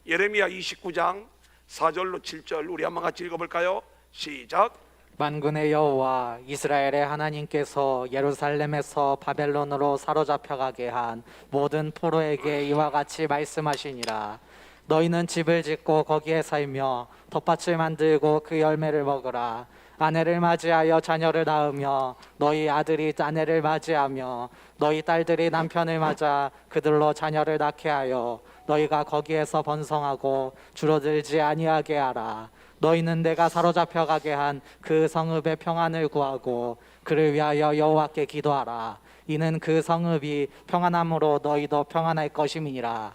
Speaker 1: 예레미야 29장 4절로 7절 우리 한번 같이 읽어볼까요? 시작.
Speaker 2: 만군의 여호와 이스라엘의 하나님께서 예루살렘에서 바벨론으로 사로잡혀가게 한 모든 포로에게 이와 같이 말씀하시니라. 너희는 집을 짓고 거기에 살며 텃밭을 만들고 그 열매를 먹으라. 아내를 맞이하여 자녀를 낳으며 너희 아들이 아내를 맞이하며 너희 딸들이 남편을 맞아 그들로 자녀를 낳게 하여 너희가 거기에서 번성하고 줄어들지 아니하게 하라. 너희는 내가 사로잡혀 가게 한 그 성읍의 평안을 구하고 그를 위하여 여호와께 기도하라. 이는 그 성읍이 평안함으로 너희도 평안할 것임이니라.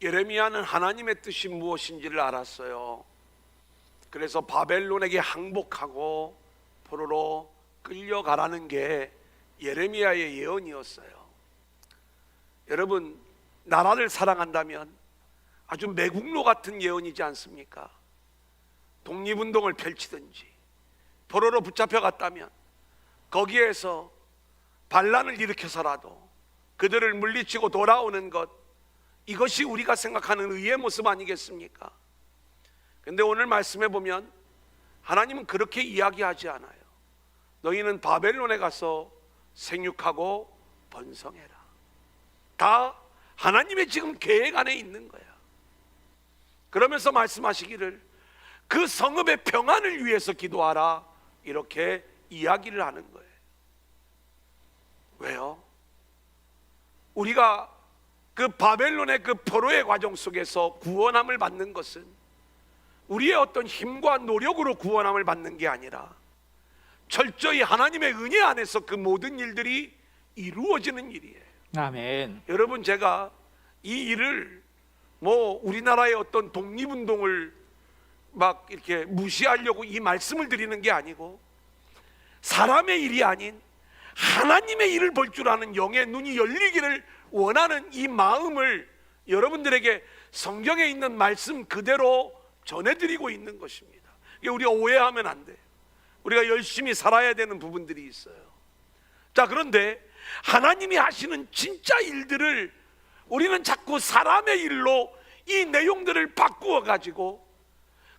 Speaker 1: 예레미야는 하나님의 뜻이 무엇인지를 알았어요. 그래서 바벨론에게 항복하고 포로로 끌려가라는 게 예레미야의 예언이었어요. 여러분, 나라를 사랑한다면 아주 매국노 같은 예언이지 않습니까? 독립운동을 펼치든지 포로로 붙잡혀갔다면 거기에서 반란을 일으켜서라도 그들을 물리치고 돌아오는 것, 이것이 우리가 생각하는 의의 모습 아니겠습니까? 근데 오늘 말씀해 보면 하나님은 그렇게 이야기하지 않아요. 너희는 바벨론에 가서 생육하고 번성해라. 다 하나님의 지금 계획 안에 있는 거야. 그러면서 말씀하시기를 그 성읍의 평안을 위해서 기도하라, 이렇게 이야기를 하는 거예요. 왜요? 우리가 그 바벨론의 그 포로의 과정 속에서 구원함을 받는 것은 우리의 어떤 힘과 노력으로 구원함을 받는 게 아니라 철저히 하나님의 은혜 안에서 그 모든 일들이 이루어지는 일이에요.
Speaker 2: 아멘.
Speaker 1: 여러분, 제가 이 일을 우리나라의 어떤 독립운동을 막 이렇게 무시하려고 이 말씀을 드리는 게 아니고, 사람의 일이 아닌 하나님의 일을 볼 줄 아는 영의 눈이 열리기를 원하는 이 마음을 여러분들에게 성경에 있는 말씀 그대로 전해드리고 있는 것입니다. 우리가 오해하면 안 돼요. 우리가 열심히 살아야 되는 부분들이 있어요. 자, 그런데 하나님이 하시는 진짜 일들을 우리는 자꾸 사람의 일로 이 내용들을 바꾸어 가지고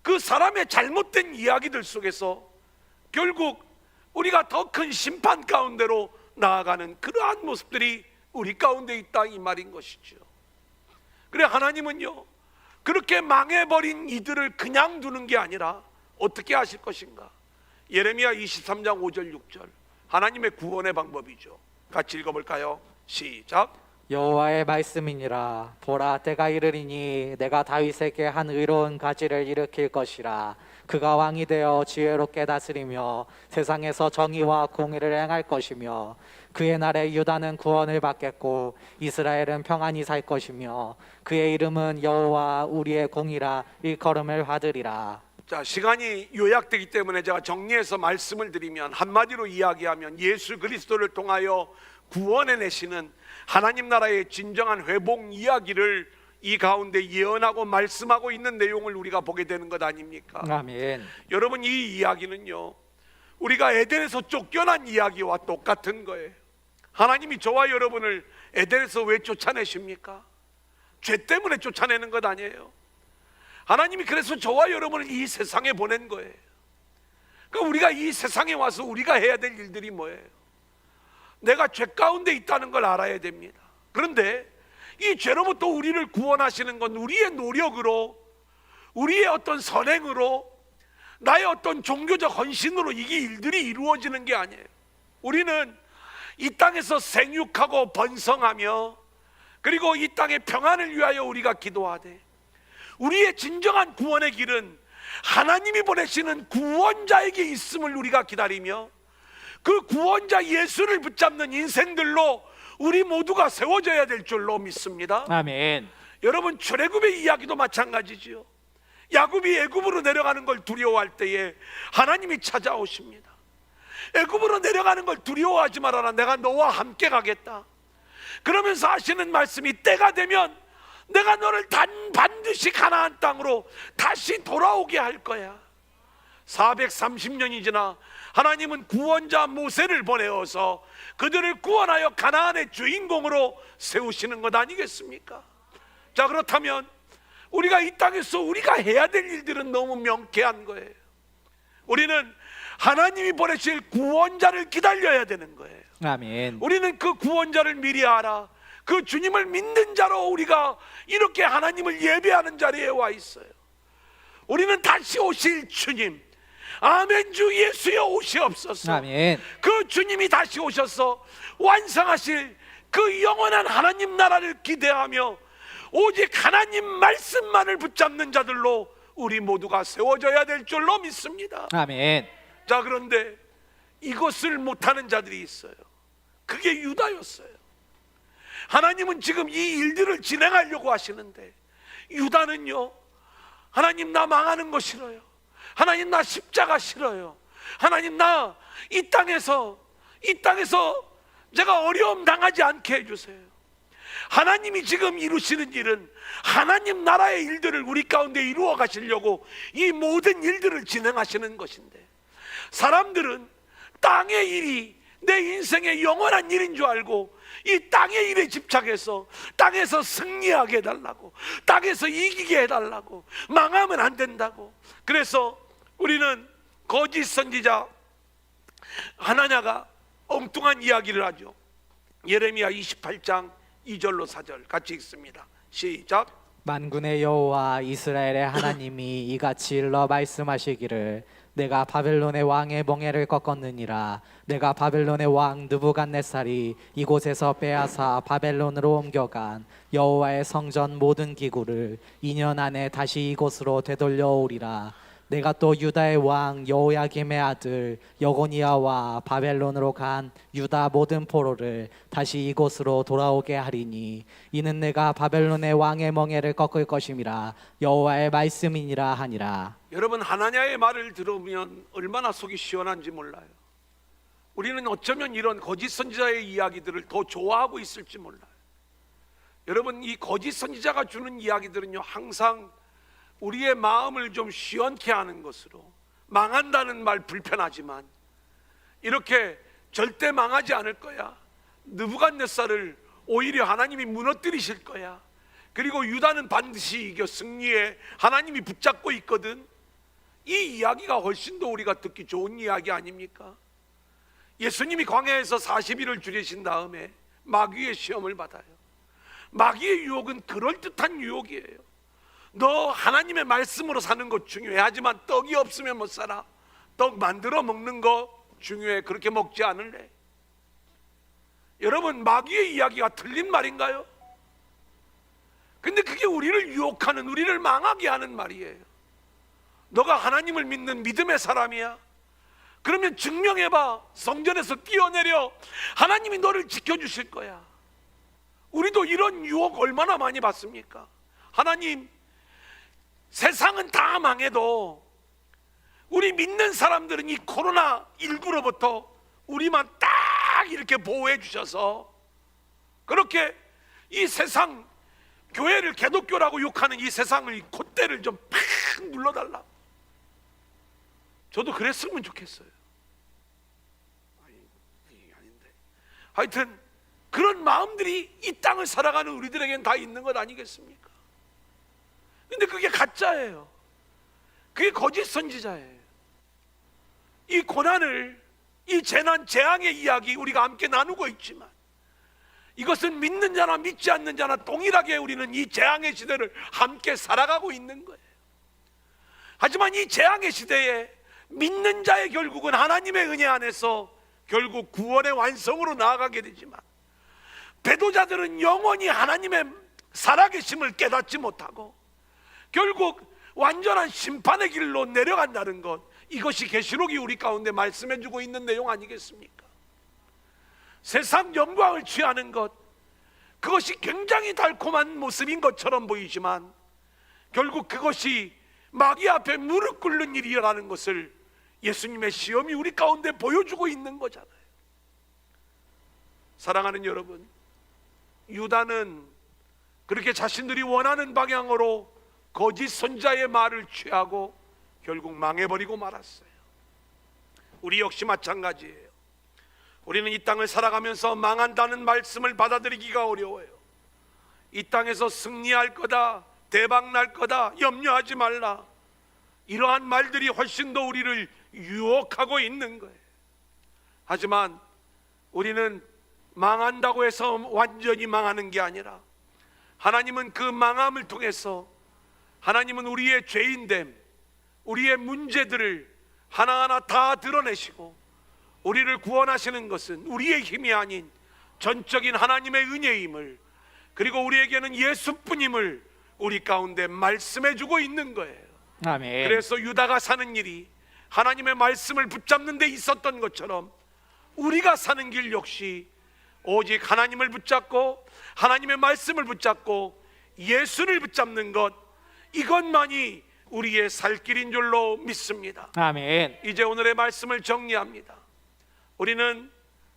Speaker 1: 그 사람의 잘못된 이야기들 속에서 결국 우리가 더 큰 심판 가운데로 나아가는 그러한 모습들이 우리 가운데 있다, 이 말인 것이죠. 그래, 하나님은요, 그렇게 망해버린 이들을 그냥 두는 게 아니라 어떻게 하실 것인가? 예레미야 23장 5절 6절 하나님의 구원의 방법이죠. 같이 읽어볼까요? 시작.
Speaker 2: 여호와의 말씀이니라. 보라, 때가 이르리니 내가 다윗에게 한 의로운 가지를 일으킬 것이라. 그가 왕이 되어 지혜롭게 다스리며 세상에서 정의와 공의를 행할 것이며 그의 날에 유다는 구원을 받겠고 이스라엘은 평안히 살 것이며 그의 이름은 여호와 우리의 공이라 일컬음을 받으리라.
Speaker 1: 자, 시간이 요약되기 때문에 제가 정리해서 말씀을 드리면, 한마디로 이야기하면 예수 그리스도를 통하여 구원해내시는 하나님 나라의 진정한 회복 이야기를 이 가운데 예언하고 말씀하고 있는 내용을 우리가 보게 되는 것 아닙니까?
Speaker 2: 아멘.
Speaker 1: 여러분, 이 이야기는요, 우리가 에덴에서 쫓겨난 이야기와 똑같은 거예요. 하나님이 저와 여러분을 에덴에서 왜 쫓아내십니까? 죄 때문에 쫓아내는 것 아니에요. 하나님이 그래서 저와 여러분을 이 세상에 보낸 거예요. 그러니까 우리가 이 세상에 와서 우리가 해야 될 일들이 뭐예요? 내가 죄 가운데 있다는 걸 알아야 됩니다. 그런데 이 죄로부터 우리를 구원하시는 건 우리의 노력으로, 우리의 어떤 선행으로, 나의 어떤 종교적 헌신으로 이게 일들이 이루어지는 게 아니에요. 우리는 이 땅에서 생육하고 번성하며, 그리고 이 땅의 평안을 위하여 우리가 기도하되, 우리의 진정한 구원의 길은 하나님이 보내시는 구원자에게 있음을 우리가 기다리며, 그 구원자 예수를 붙잡는 인생들로 우리 모두가 세워져야 될 줄로 믿습니다.
Speaker 2: 아멘.
Speaker 1: 여러분, 출애굽의 이야기도 마찬가지지요. 야곱이 애굽으로 내려가는 걸 두려워할 때에 하나님이 찾아오십니다. 애굽으로 내려가는 걸 두려워하지 말아라, 내가 너와 함께 가겠다. 그러면서 하시는 말씀이, 때가 되면 내가 너를 반드시 가나안 땅으로 다시 돌아오게 할 거야. 430년이 지나 하나님은 구원자 모세를 보내어서 그들을 구원하여 가나안의 주인공으로 세우시는 것 아니겠습니까? 자, 그렇다면 우리가 이 땅에서 우리가 해야 될 일들은 너무 명쾌한 거예요. 우리는 하나님이 보내실 구원자를 기다려야 되는 거예요.
Speaker 2: 아멘.
Speaker 1: 우리는 그 구원자를 미리 알아. 그 주님을 믿는 자로 우리가 이렇게 하나님을 예배하는 자리에 와 있어요. 우리는 다시 오실 주님, 아멘, 주 예수여 오시옵소서.
Speaker 2: 아멘.
Speaker 1: 그 주님이 다시 오셔서 완성하실 그 영원한 하나님 나라를 기대하며 오직 하나님 말씀만을 붙잡는 자들로 우리 모두가 세워져야 될 줄로 믿습니다.
Speaker 2: 아멘.
Speaker 1: 자, 그런데 이것을 못하는 자들이 있어요. 그게 유다였어요. 하나님은 지금 이 일들을 진행하려고 하시는데, 유다는요, 하나님 나 망하는 거 싫어요. 하나님 나 십자가 싫어요. 하나님 나 이 땅에서 제가 어려움 당하지 않게 해주세요. 하나님이 지금 이루시는 일은 하나님 나라의 일들을 우리 가운데 이루어 가시려고 이 모든 일들을 진행하시는 것인데, 사람들은 땅의 일이 내 인생의 영원한 일인 줄 알고 이 땅의 일에 집착해서 땅에서 승리하게 해달라고, 땅에서 이기게 해달라고, 망하면 안 된다고. 그래서 우리는 거짓 선지자 하나냐가 엉뚱한 이야기를 하죠. 예레미야 28장 2절로 4절 같이 읽습니다. 시작.
Speaker 2: 만군의 여호와 이스라엘의 하나님이 이같이 일러 말씀하시기를, 내가 바벨론의 왕의 멍에를 꺾었느니라. 내가 바벨론의 왕 느부갓네살이 이곳에서 빼앗아 바벨론으로 옮겨간 여호와의 성전 모든 기구를 2년 안에 다시 이곳으로 되돌려 오리라. 내가 또 유다의 왕 여호야김의 아들 여고니아와 바벨론으로 간 유다 모든 포로를 다시 이곳으로 돌아오게 하리니, 이는 내가 바벨론의 왕의 멍에를 꺾을 것임이라 여호와의 말씀이니라 하니라.
Speaker 1: 여러분, 하나냐의 말을 들으면 얼마나 속이 시원한지 몰라요. 우리는 어쩌면 이런 거짓 선지자의 이야기들을 더 좋아하고 있을지 몰라요. 여러분, 이 거짓 선지자가 주는 이야기들은요, 항상 우리의 마음을 좀 시원케 하는 것으로, 망한다는 말 불편하지만 이렇게 절대 망하지 않을 거야, 느부갓네살을 오히려 하나님이 무너뜨리실 거야, 그리고 유다는 반드시 이겨 승리해 하나님이 붙잡고 있거든, 이 이야기가 훨씬 더 우리가 듣기 좋은 이야기 아닙니까? 예수님이 광야에서 40일을 줄이신 다음에 마귀의 시험을 받아요. 마귀의 유혹은 그럴듯한 유혹이에요. 너 하나님의 말씀으로 사는 거 중요해. 하지만 떡이 없으면 못 살아. 떡 만들어 먹는 거 중요해. 그렇게 먹지 않을래? 여러분, 마귀의 이야기가 틀린 말인가요? 근데 그게 우리를 유혹하는, 우리를 망하게 하는 말이에요. 너가 하나님을 믿는 믿음의 사람이야? 그러면 증명해봐. 성전에서 뛰어내려. 하나님이 너를 지켜주실 거야. 우리도 이런 유혹 얼마나 많이 받습니까? 하나님, 세상은 다 망해도 우리 믿는 사람들은 이 코로나19로부터 우리만 딱 이렇게 보호해 주셔서 그렇게 이 세상, 교회를 개독교라고 욕하는 이 세상의 콧대를 좀 팍 눌러달라. 저도 그랬으면 좋겠어요. 아닌데. 하여튼 그런 마음들이 이 땅을 살아가는 우리들에겐 다 있는 것 아니겠습니까? 근데 그게 가짜예요. 그게 거짓 선지자예요. 이 고난을, 이 재난, 재앙의 이야기 우리가 함께 나누고 있지만 이것은 믿는 자나 믿지 않는 자나 동일하게 우리는 이 재앙의 시대를 함께 살아가고 있는 거예요. 하지만 이 재앙의 시대에 믿는 자의 결국은 하나님의 은혜 안에서 결국 구원의 완성으로 나아가게 되지만 배도자들은 영원히 하나님의 살아계심을 깨닫지 못하고 결국 완전한 심판의 길로 내려간다는 것, 이것이 계시록이 우리 가운데 말씀해주고 있는 내용 아니겠습니까? 세상 영광을 취하는 것, 그것이 굉장히 달콤한 모습인 것처럼 보이지만 결국 그것이 마귀 앞에 무릎 꿇는 일이라는 것을 예수님의 시험이 우리 가운데 보여주고 있는 거잖아요. 사랑하는 여러분, 유다는 그렇게 자신들이 원하는 방향으로 거짓 선자의 말을 취하고 결국 망해버리고 말았어요. 우리 역시 마찬가지예요. 우리는 이 땅을 살아가면서 망한다는 말씀을 받아들이기가 어려워요. 이 땅에서 승리할 거다, 대박 날 거다, 염려하지 말라, 이러한 말들이 훨씬 더 우리를 유혹하고 있는 거예요. 하지만 우리는 망한다고 해서 완전히 망하는 게 아니라 하나님은 그 망함을 통해서 하나님은 우리의 죄인됨, 우리의 문제들을 하나하나 다 드러내시고 우리를 구원하시는 것은 우리의 힘이 아닌 전적인 하나님의 은혜임을, 그리고 우리에게는 예수뿐임을 우리 가운데 말씀해주고 있는 거예요.
Speaker 2: 아멘.
Speaker 1: 그래서 유다가 사는 일이 하나님의 말씀을 붙잡는 데 있었던 것처럼 우리가 사는 길 역시 오직 하나님을 붙잡고 하나님의 말씀을 붙잡고 예수를 붙잡는 것, 이것만이 우리의 살 길인 줄로 믿습니다.
Speaker 2: 아멘.
Speaker 1: 이제 오늘의 말씀을 정리합니다. 우리는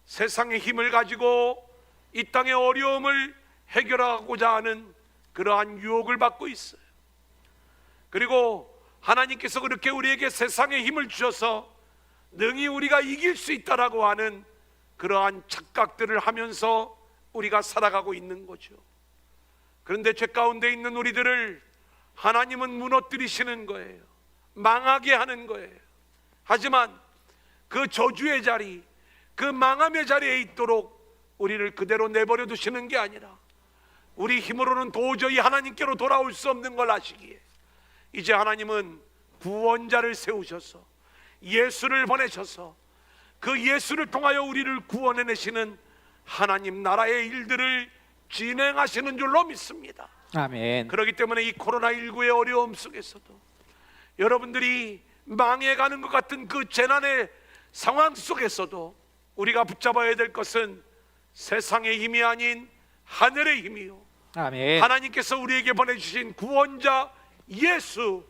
Speaker 1: 세상의 힘을 가지고 이 땅의 어려움을 해결하고자 하는 그러한 유혹을 받고 있어요. 그리고 하나님께서 그렇게 우리에게 세상의 힘을 주셔서 능히 우리가 이길 수 있다라고 하는 그러한 착각들을 하면서 우리가 살아가고 있는 거죠. 그런데 죄 가운데 있는 우리들을 하나님은 무너뜨리시는 거예요. 망하게 하는 거예요. 하지만 그 저주의 자리, 그 망함의 자리에 있도록 우리를 그대로 내버려 두시는 게 아니라 우리 힘으로는 도저히 하나님께로 돌아올 수 없는 걸 아시기에 이제 하나님은 구원자를 세우셔서 예수를 보내셔서 그 예수를 통하여 우리를 구원해내시는 하나님 나라의 일들을 진행하시는 줄로 믿습니다.
Speaker 2: 아멘.
Speaker 1: 그렇기 때문에 이 코로나19의 어려움 속에서도 여러분들이 망해가는 것 같은 그 재난의 상황 속에서도 우리가 붙잡아야 될 것은 세상의 힘이 아닌 하늘의 힘이요,
Speaker 2: 아멘.
Speaker 1: 하나님께서 우리에게 보내주신 구원자 예수,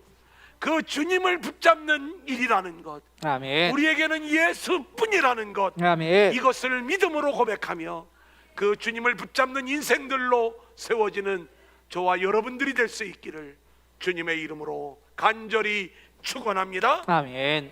Speaker 1: 그 주님을 붙잡는 일이라는 것,
Speaker 2: 아멘.
Speaker 1: 우리에게는 예수뿐이라는 것,
Speaker 2: 아멘.
Speaker 1: 이것을 믿음으로 고백하며 그 주님을 붙잡는 인생들로 세워지는 저와 여러분들이 될 수 있기를 주님의 이름으로 간절히 축원합니다.
Speaker 2: 아멘.